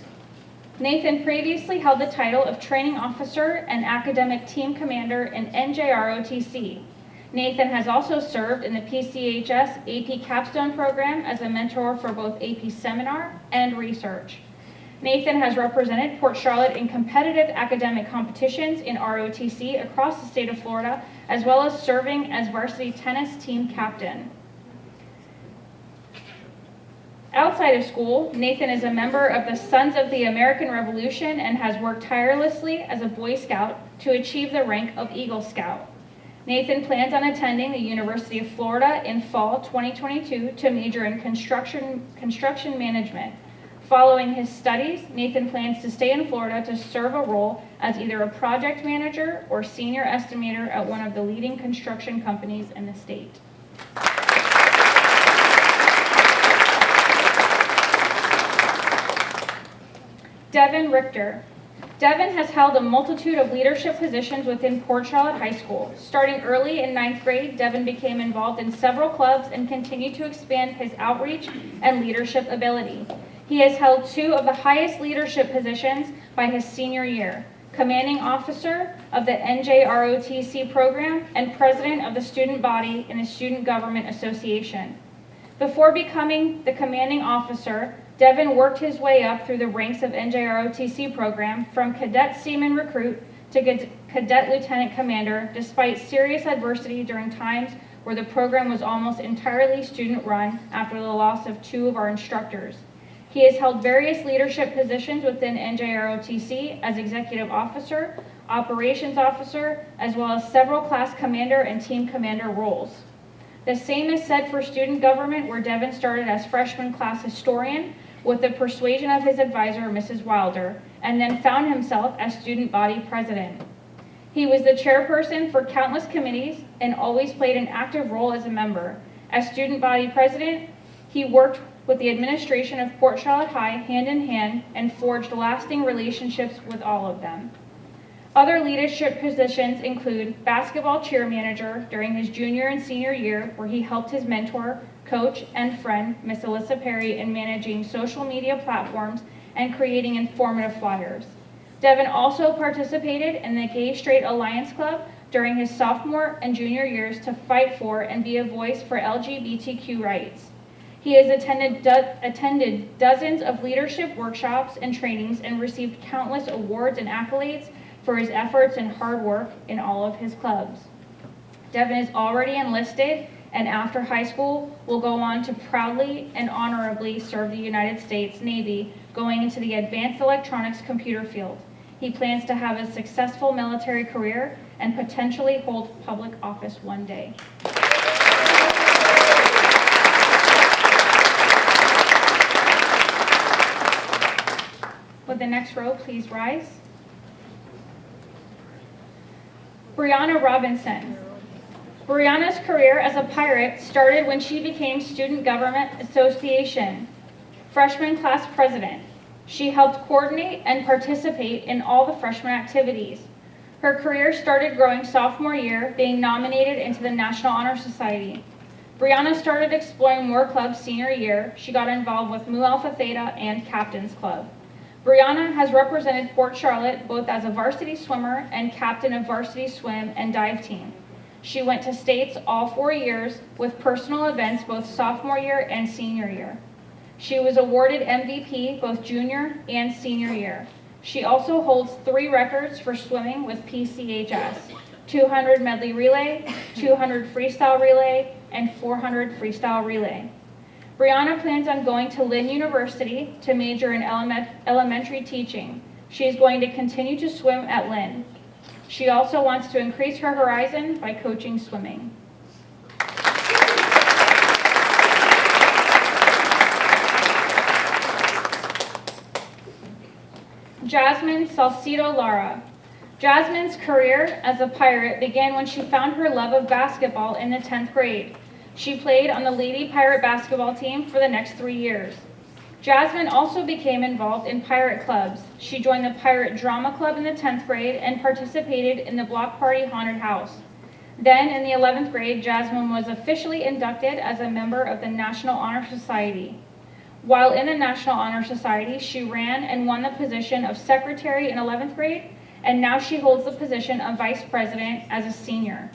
Nathan previously held the title of training officer and academic team commander in NJROTC. Nathan has also served in the PCHS AP Capstone program as a mentor for both AP Seminar and Research. Nathan has represented Port Charlotte in competitive academic competitions in ROTC across the state of Florida, as well as serving as varsity tennis team captain. Outside of school, Nathan is a member of the Sons of the American Revolution and has worked tirelessly as a Boy Scout to achieve the rank of Eagle Scout. Nathan plans on attending the University of Florida in fall 2022 to major in construction management. Following his studies, Nathan plans to stay in Florida to serve a role as either a project manager or senior estimator at one of the leading construction companies in the state. Devin Richter. Devin has held a multitude of leadership positions within Port Charlotte High School. Starting early in 9th grade, Devin became involved in several clubs and continued to expand his outreach and leadership ability. He has held 2 of the highest leadership positions by his senior year: commanding officer of the NJROTC program and president of the student body in the Student Government Association. Before becoming the commanding officer, Devin worked his way up through the ranks of NJROTC program from cadet seaman recruit to cadet lieutenant commander, despite serious adversity during times where the program was almost entirely student run after the loss of 2 of our instructors. He has held various leadership positions within NJROTC as executive officer, operations officer, as well as several class commander and team commander roles. The same is said for student government, where Devin started as freshman class historian with the persuasion of his advisor, Mrs. Wilder, and then found himself as student body president. He was the chairperson for countless committees and always played an active role as a member. As student body president, he worked with the administration of Port Charlotte High hand in hand and forged lasting relationships with all of them. Other leadership positions include basketball cheer manager during his junior and senior year, where he helped his mentor, coach, and friend, Miss Alyssa Perry, in managing social media platforms and creating informative flyers. Devin also participated in the Gay Straight Alliance Club during his sophomore and junior years to fight for and be a voice for LGBTQ rights. He has attended dozens of leadership workshops and trainings and received countless awards and accolades for his efforts and hard work in all of his clubs. Devin is already enlisted and after high school will go on to proudly and honorably serve the United States Navy, going into the advanced electronics computer field. He plans to have a successful military career and potentially hold public office one day. Would the next row please rise? Brianna Robinson. Brianna's career as a pirate started when she became Student Government Association freshman class president. She helped coordinate and participate in all the freshman activities. Her career started growing sophomore year, being nominated into the National Honor Society. Brianna started exploring more clubs senior year. She got involved with Mu Alpha Theta and Captain's Club. Brianna has represented Port Charlotte both as a varsity swimmer and captain of varsity swim and dive team. She went to states all 4 years with personal events both sophomore year and senior year. She was awarded MVP both junior and senior year. She also holds 3 records for swimming with PCHS: 200 medley relay, 200 freestyle relay, and 400 freestyle relay. Brianna plans on going to Lynn University to major in elementary teaching. She is going to continue to swim at Lynn. She also wants to increase her horizon by coaching swimming. Jasmine Salcido Lara. Jasmine's career as a pirate began when she found her love of basketball in the 10th grade. She played on the Lady Pirate basketball team for the next 3 years. Jasmine also became involved in pirate clubs. She joined the Pirate Drama Club in the 10th grade and participated in the Block Party Haunted House. Then in the 11th grade, Jasmine was officially inducted as a member of the National Honor Society. While in the National Honor Society, she ran and won the position of secretary in 11th grade, and now she holds the position of vice president as a senior.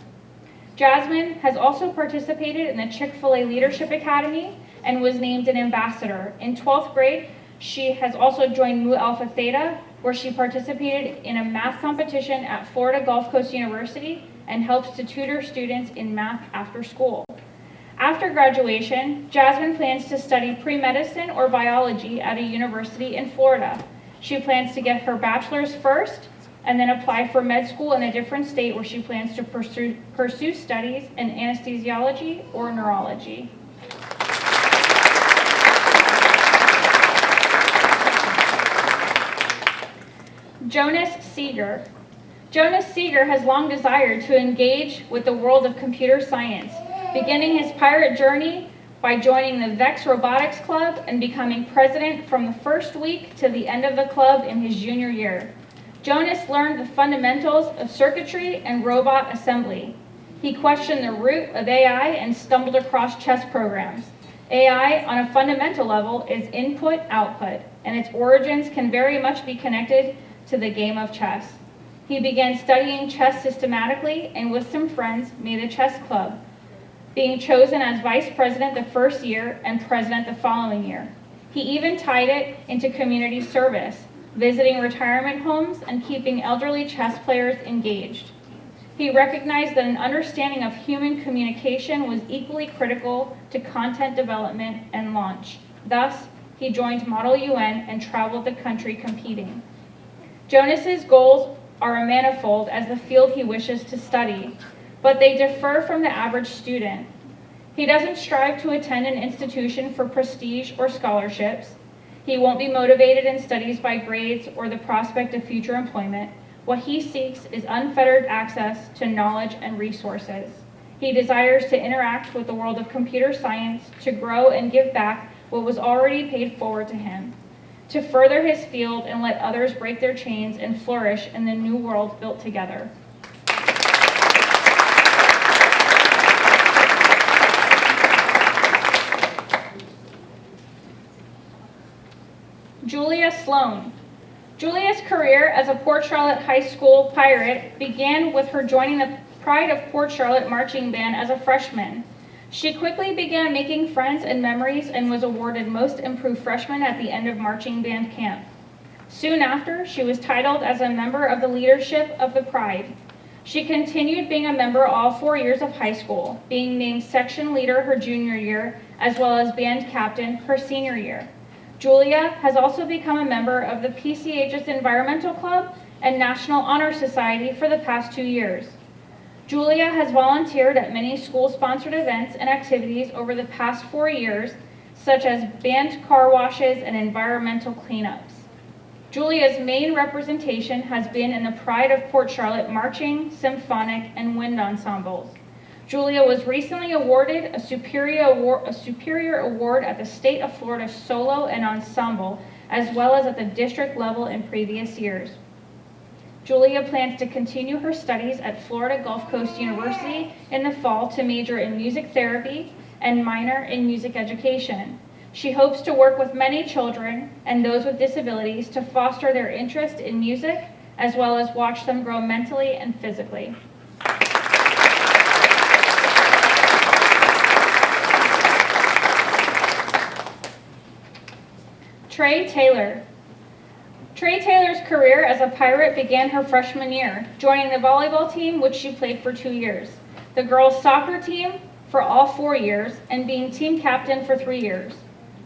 Jasmine has also participated in the Chick-fil-A Leadership Academy and was named an ambassador. In 12th grade, she has also joined Mu Alpha Theta, where she participated in a math competition at Florida Gulf Coast University and helps to tutor students in math after school. After graduation, Jasmine plans to study pre-medicine or biology at a university in Florida. She plans to get her bachelor's first and then apply for med school in a different state, where she plans to pursue studies in anesthesiology or neurology. Jonas Seeger. Jonas Seeger has long desired to engage with the world of computer science, beginning his pirate journey by joining the VEX Robotics Club and becoming president from the first week to the end of the club in his junior year. Jonas learned the fundamentals of circuitry and robot assembly. He questioned the root of AI and stumbled across chess programs. AI, on a fundamental level, is input-output, and its origins can very much be connected to the game of chess. He began studying chess systematically and with some friends made a chess club, being chosen as vice president the first year and president the following year. He even tied it into community service, visiting retirement homes and keeping elderly chess players engaged. He recognized that an understanding of human communication was equally critical to content development and launch. Thus, he joined Model UN and traveled the country competing. Jonas's goals are manifold as the field he wishes to study, but they differ from the average student. He doesn't strive to attend an institution for prestige or scholarships. He won't be motivated in studies by grades or the prospect of future employment. What he seeks is unfettered access to knowledge and resources. He desires to interact with the world of computer science, to grow and give back what was already paid forward to him, to further his field and let others break their chains and flourish in the new world built together. Julia Sloan. Julia's career as a Port Charlotte High School Pirate began with her joining the Pride of Port Charlotte marching band as a freshman. She quickly began making friends and memories and was awarded Most Improved Freshman at the end of marching band camp. Soon after, she was titled as a member of the leadership of the Pride. She continued being a member all 4 years of high school, being named section leader her junior year, as well as band captain her senior year. Julia has also become a member of the PCH's Environmental Club and National Honor Society for the past 2 years. Julia has volunteered at many school-sponsored events and activities over the past 4 years, such as band car washes and environmental cleanups. Julia's main representation has been in the Pride of Port Charlotte marching, symphonic, and wind ensembles. Julia was recently awarded a superior award at the State of Florida Solo and Ensemble, as well as at the district level in previous years. Julia plans to continue her studies at Florida Gulf Coast University in the fall to major in music therapy and minor in music education. She hopes to work with many children and those with disabilities to foster their interest in music, as well as watch them grow mentally and physically. Trey Taylor. Trey Taylor's career as a Pirate began her freshman year, joining the volleyball team, which she played for 2 years, the girls' soccer team for all 4 years, and being team captain for 3 years.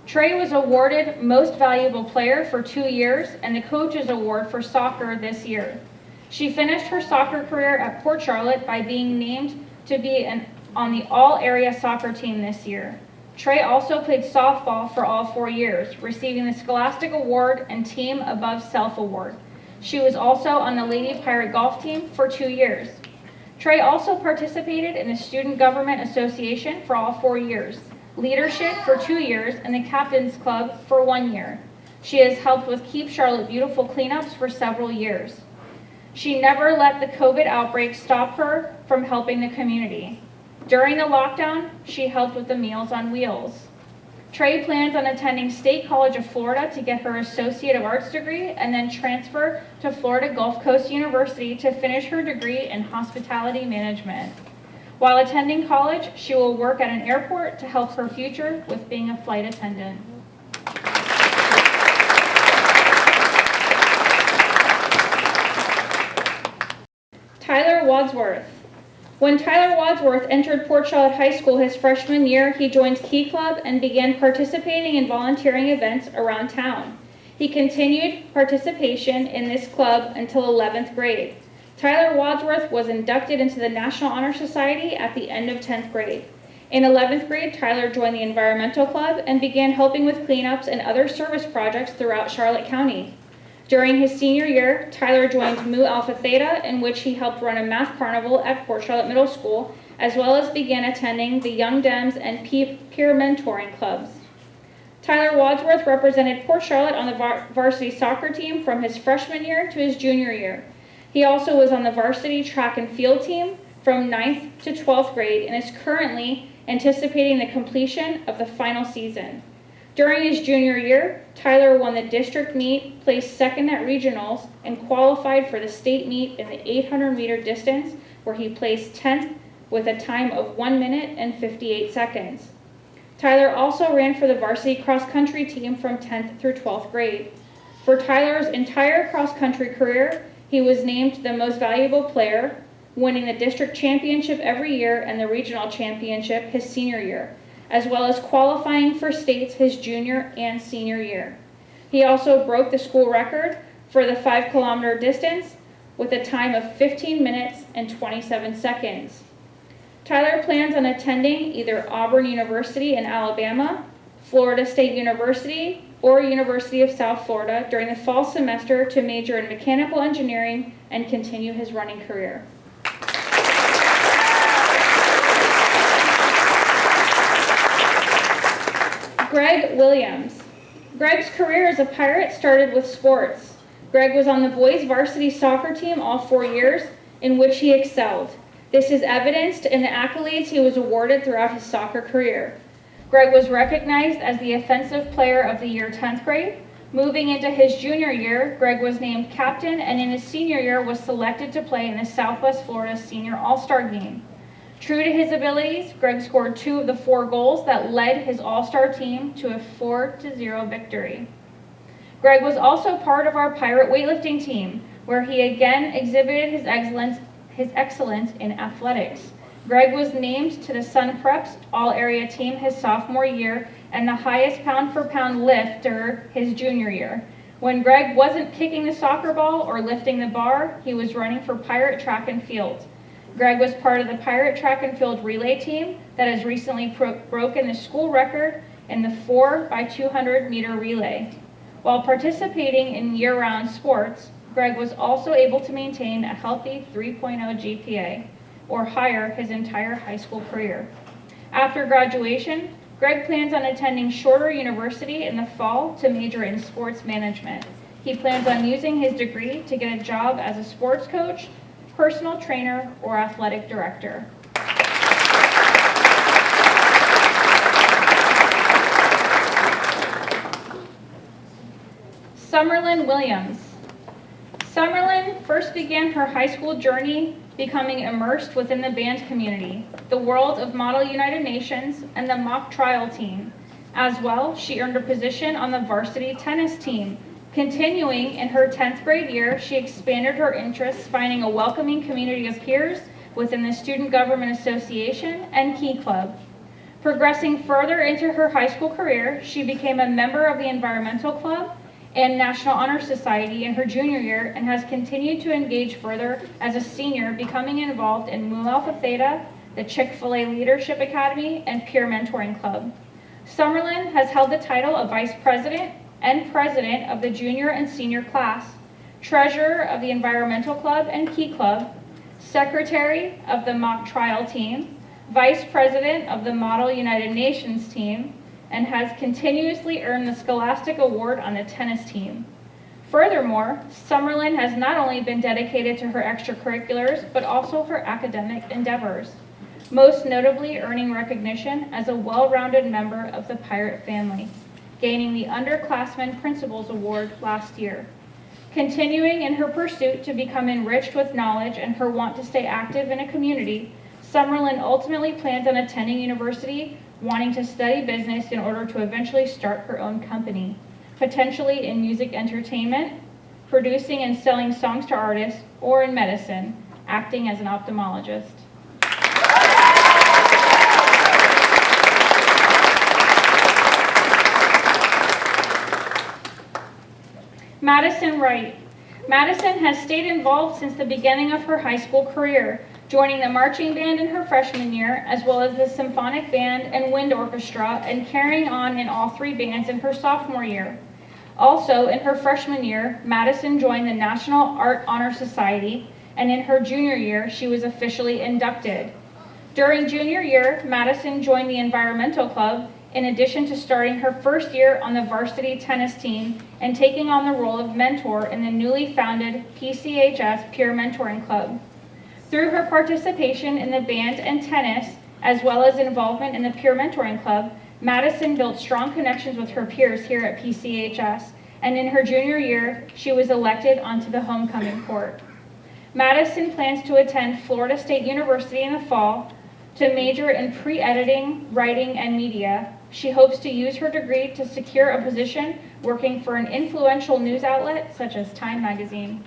Trey was awarded Most Valuable Player for 2 years and the Coach's Award for soccer this year. She finished her soccer career at Port Charlotte by being named to be on the all-area soccer team this year. Trey also played softball for all 4 years, receiving the Scholastic Award and Team Above Self Award. She was also on the Lady Pirate golf team for 2 years. Trey also participated in the Student Government Association for all 4 years, leadership for 2 years, and the Captain's Club for 1 year. She has helped with Keep Charlotte Beautiful cleanups for several years. She never let the COVID outbreak stop her from helping the community. During the lockdown, she helped with the Meals on Wheels. Trey plans on attending State College of Florida to get her Associate of Arts degree and then transfer to Florida Gulf Coast University to finish her degree in hospitality management. While attending college, she will work at an airport to help her future with being a flight attendant. Tyler Wadsworth. When Tyler Wadsworth entered Port Charlotte High School his freshman year, he joined Key Club and began participating in volunteering events around town. He continued participation in this club until 11th grade. Tyler Wadsworth was inducted into the National Honor Society at the end of 10th grade. In 11th grade, Tyler joined the Environmental Club and began helping with cleanups and other service projects throughout Charlotte County. During his senior year, Tyler joined Mu Alpha Theta, in which he helped run a math carnival at Port Charlotte Middle School, as well as began attending the Young Dems and peer mentoring clubs. Tyler Wadsworth represented Port Charlotte on the varsity soccer team from his freshman year to his junior year. He also was on the varsity track and field team from 9th to 12th grade and is currently anticipating the completion of the final season. During his junior year, Tyler won the district meet, placed second at regionals, and qualified for the state meet in the 800-meter distance, where he placed 10th with a time of 1 minute and 58 seconds. Tyler also ran for the varsity cross-country team from 10th through 12th grade. For Tyler's entire cross-country career, he was named the most valuable player, winning the district championship every year and the regional championship his senior year, as well as qualifying for states his junior and senior year. He also broke the school record for the 5-kilometer distance with a time of 15 minutes and 27 seconds. Tyler plans on attending either Auburn University in Alabama, Florida State University, or University of South Florida during the fall semester to major in mechanical engineering and continue his running career. Greg Williams. Greg's career as a Pirate started with sports. Greg was on the boys varsity soccer team all 4 years, in which he excelled. This is evidenced in the accolades he was awarded throughout his soccer career. Greg was recognized as the Offensive Player of the Year 10th grade. Moving into his junior year, Greg was named captain, and in his senior year was selected to play in the Southwest Florida Senior All-Star Game. True to his abilities, Greg scored 2 of the 4 goals that led his All-Star team to a 4-0 victory. Greg was also part of our Pirate weightlifting team, where he again exhibited his excellence in athletics. Greg was named to the Sun Preps All-Area team his sophomore year and the highest pound-for-pound lifter his junior year. When Greg wasn't kicking the soccer ball or lifting the bar, he was running for Pirate track and field. Greg was part of the Pirate track and field relay team that has recently broken the school record in the 4x200 meter relay. While participating in year-round sports, Greg was also able to maintain a healthy 3.0 GPA, or higher, his entire high school career. After graduation, Greg plans on attending Shorter University in the fall to major in sports management. He plans on using his degree to get a job as a sports coach, personal trainer, or athletic director. Summerlin Williams. Summerlin first began her high school journey becoming immersed within the band community, the world of Model United Nations, and the mock trial team. As well, she earned a position on the varsity tennis team. Continuing in her 10th grade year, she expanded her interests, finding a welcoming community of peers within the Student Government Association and Key Club. Progressing further into her high school career, she became a member of the Environmental Club and National Honor Society in her junior year and has continued to engage further as a senior, becoming involved in Mu Alpha Theta, the Chick-fil-A Leadership Academy, and Peer Mentoring Club. Summerlin has held the title of Vice President and President of the Junior and Senior class, Treasurer of the Environmental Club and Key Club, Secretary of the Mock Trial Team, Vice President of the Model United Nations team, and has continuously earned the Scholastic Award on the tennis team. Furthermore, Summerlin has not only been dedicated to her extracurriculars, but also her academic endeavors, most notably earning recognition as a well-rounded member of the Pirate family, gaining the Underclassmen Principals Award last year. Continuing in her pursuit to become enriched with knowledge and her want to stay active in a community, Summerlin ultimately plans on attending university, wanting to study business in order to eventually start her own company, potentially in music entertainment, producing and selling songs to artists, or in medicine, acting as an ophthalmologist. Madison Wright. Madison has stayed involved since the beginning of her high school career, joining the marching band in her freshman year, as well as the symphonic band and wind orchestra, and carrying on in all 3 bands in her sophomore year. Also, in her freshman year, Madison joined the National Art Honor Society, and in her junior year, she was officially inducted. During junior year, Madison joined the environmental club in addition to starting her first year on the varsity tennis team and taking on the role of mentor in the newly founded PCHS Peer Mentoring Club. Through her participation in the band and tennis, as well as involvement in the Peer Mentoring Club, Madison built strong connections with her peers here at PCHS, and in her junior year, she was elected onto the homecoming court. Madison plans to attend Florida State University in the fall to major in pre-editing, writing, and media. She hopes to use her degree to secure a position working for an influential news outlet such as Time magazine.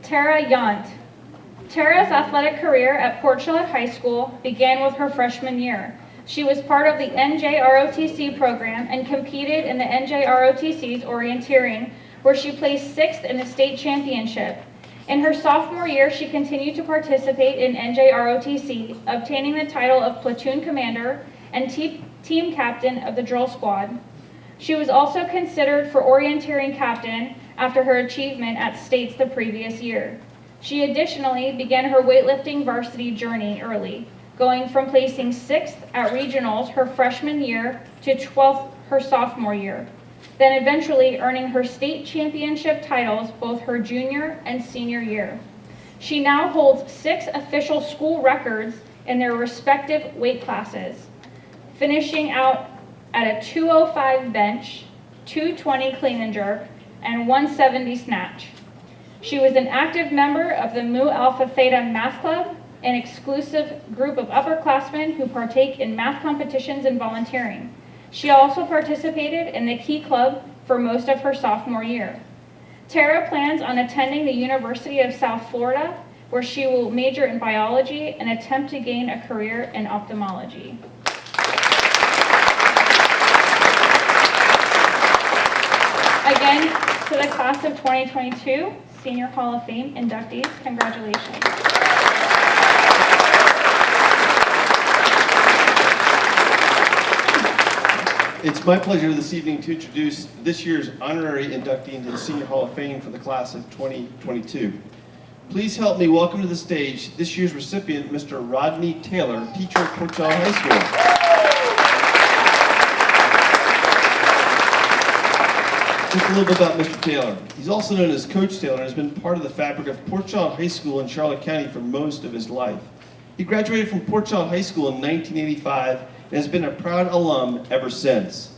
Tara Yant. Tara's athletic career at Port Charlotte High School began with her freshman year. She was part of the NJROTC program and competed in the NJROTC's orienteering, where she placed 6th in the state championship. In her sophomore year, she continued to participate in NJROTC, obtaining the title of platoon commander and team captain of the drill squad. She was also considered for orienteering captain after her achievement at states the previous year. She additionally began her weightlifting varsity journey early, going from placing 6th at regionals her freshman year to 12th her sophomore year, then eventually earning her state championship titles both her junior and senior year. She now holds 6 official school records in their respective weight classes, finishing out at a 205 bench, 220 clean and jerk, and 170 snatch. She was an active member of the Mu Alpha Theta Math Club, an exclusive group of upperclassmen who partake in math competitions and volunteering. She also participated in the Key Club for most of her sophomore year. Tara plans on attending the University of South Florida, where she will major in biology and attempt to gain a career in ophthalmology. Again, to the class of 2022, Senior Hall of Fame inductees, congratulations. It's my pleasure this evening to introduce this year's honorary inductee into the Senior Hall of Fame for the class of 2022. Please help me welcome to the stage this year's recipient, Mr. Rodney Taylor, teacher at Port Charlotte High School. Just a little bit about Mr. Taylor. He's also known as Coach Taylor and has been part of the fabric of Port Charlotte High School in Charlotte County for most of his life. He graduated from Port Charlotte High School in 1985 and has been a proud alum ever since.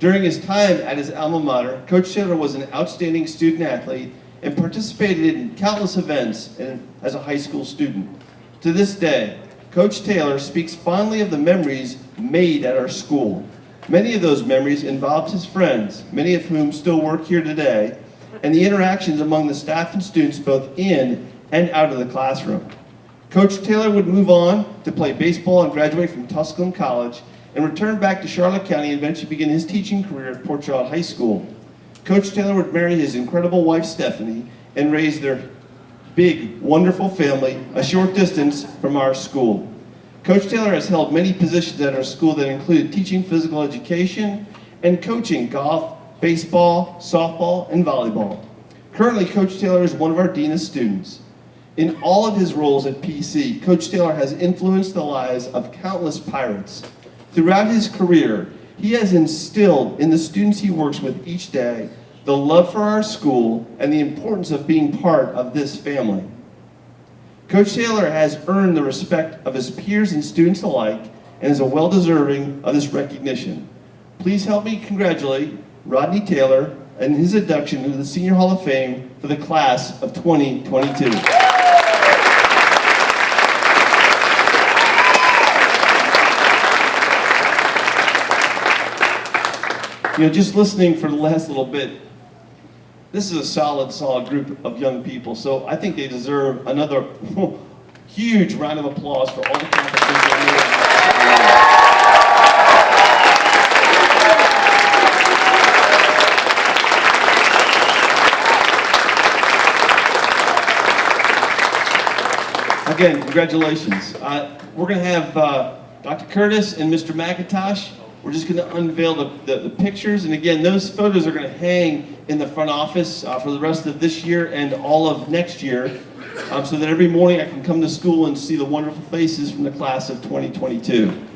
During his time at his alma mater, Coach Taylor was an outstanding student athlete and participated in countless events as a high school student. To this day, Coach Taylor speaks fondly of the memories made at our school. Many of those memories involved his friends, many of whom still work here today, and the interactions among the staff and students both in and out of the classroom. Coach Taylor would move on to play baseball and graduate from Tusculum College and return back to Charlotte County and eventually begin his teaching career at Port Charlotte High School. Coach Taylor would marry his incredible wife Stephanie and raise their big, wonderful family a short distance from our school. Coach Taylor has held many positions at our school that included teaching physical education and coaching golf, baseball, softball, and volleyball. Currently, Coach Taylor is one of our Dean of Students. In all of his roles at PC, Coach Taylor has influenced the lives of countless Pirates. Throughout his career, he has instilled in the students he works with each day the love for our school and the importance of being part of this family. Coach Taylor has earned the respect of his peers and students alike and is well deserving of this recognition. Please help me congratulate Rodney Taylor and his induction into the Senior Hall of Fame for the class of 2022. You know, just listening for the last little bit, this is a solid group of young people, so I think they deserve another huge round of applause for all the accomplishments they made. Again, congratulations. We're going to have Dr. Curtis and Mr. McIntosh. We're just going to unveil the pictures, and again, those photos are going to hang in the front office for the rest of this year and all of next year, so that every morning I can come to school and see the wonderful faces from the class of 2022.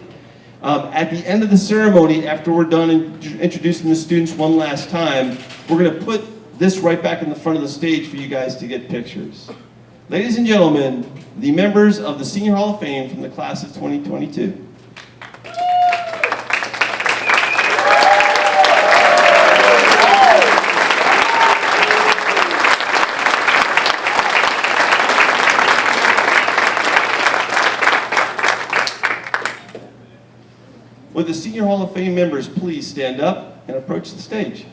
At the end of the ceremony, after we're done introducing the students one last time, we're going to put this right back in the front of the stage for you guys to get pictures. Ladies and gentlemen, the members of the Senior Hall of Fame from the class of 2022. Would the Senior Hall of Fame members please stand up and approach the stage?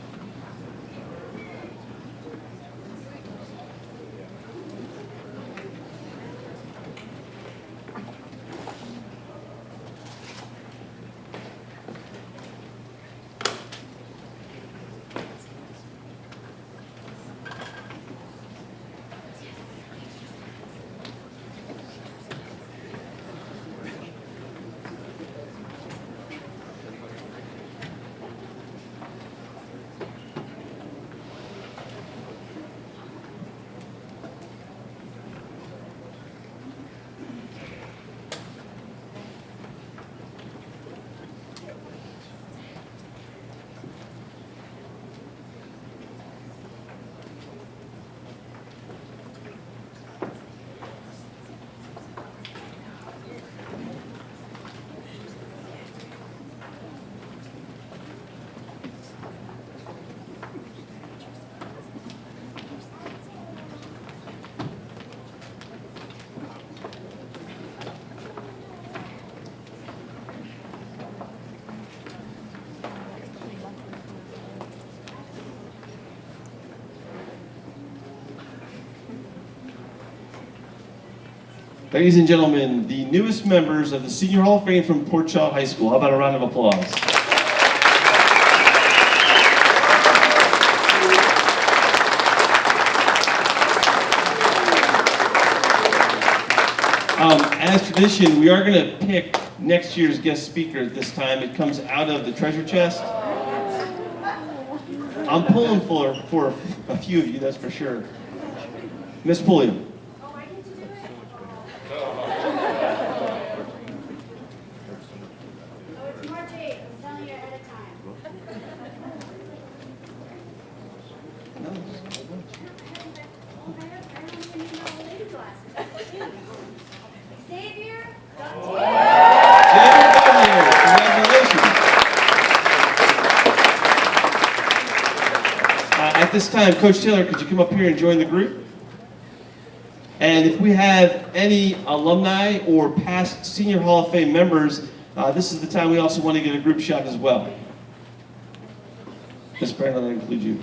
Ladies and gentlemen, the newest members of the Senior Hall of Fame from Port Charlotte High School. How about a round of applause? As tradition, we are going to pick next year's guest speaker this time. It comes out of the treasure chest. I'm pulling for a few of you, that's for sure. Miss Pulliam. At this time, Coach Taylor, could you come up here and join the group? And if we have any alumni or past Senior Hall of Fame members, this is the time we also want to get a group shot as well. Ms. Brandon, I'll include you.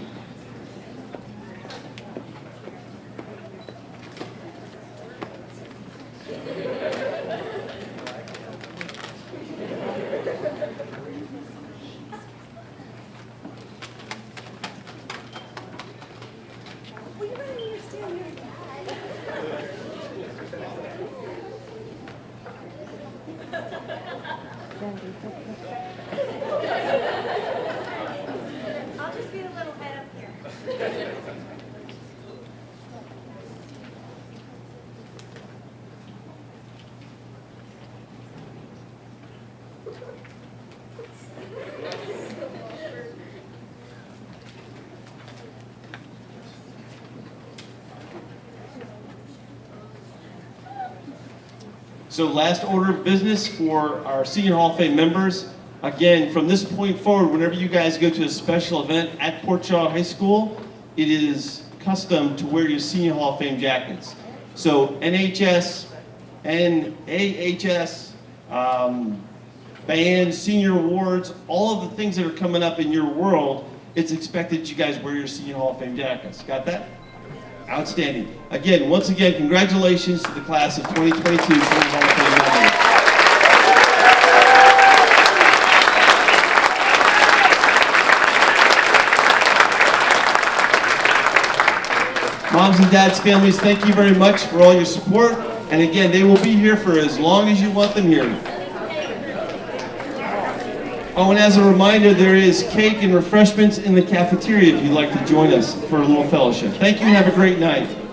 I'll just be a little head up here. So last order of business for our Senior Hall of Fame members. Again, from this point forward, whenever you guys go to a special event at Port Charlotte High School, it is custom to wear your Senior Hall of Fame jackets. So NHS, NAHS, bands, senior awards, all of the things that are coming up in your world, it's expected that you guys wear your Senior Hall of Fame jackets. Got that? Outstanding. Again, once again, congratulations to the class of 2022 Senior Hall of Fame members. Moms and dads, families, thank you very much for all your support. And again, they will be here for as long as you want them here. Oh, and as a reminder, there is cake and refreshments in the cafeteria if you'd like to join us for a little fellowship. Thank you and have a great night.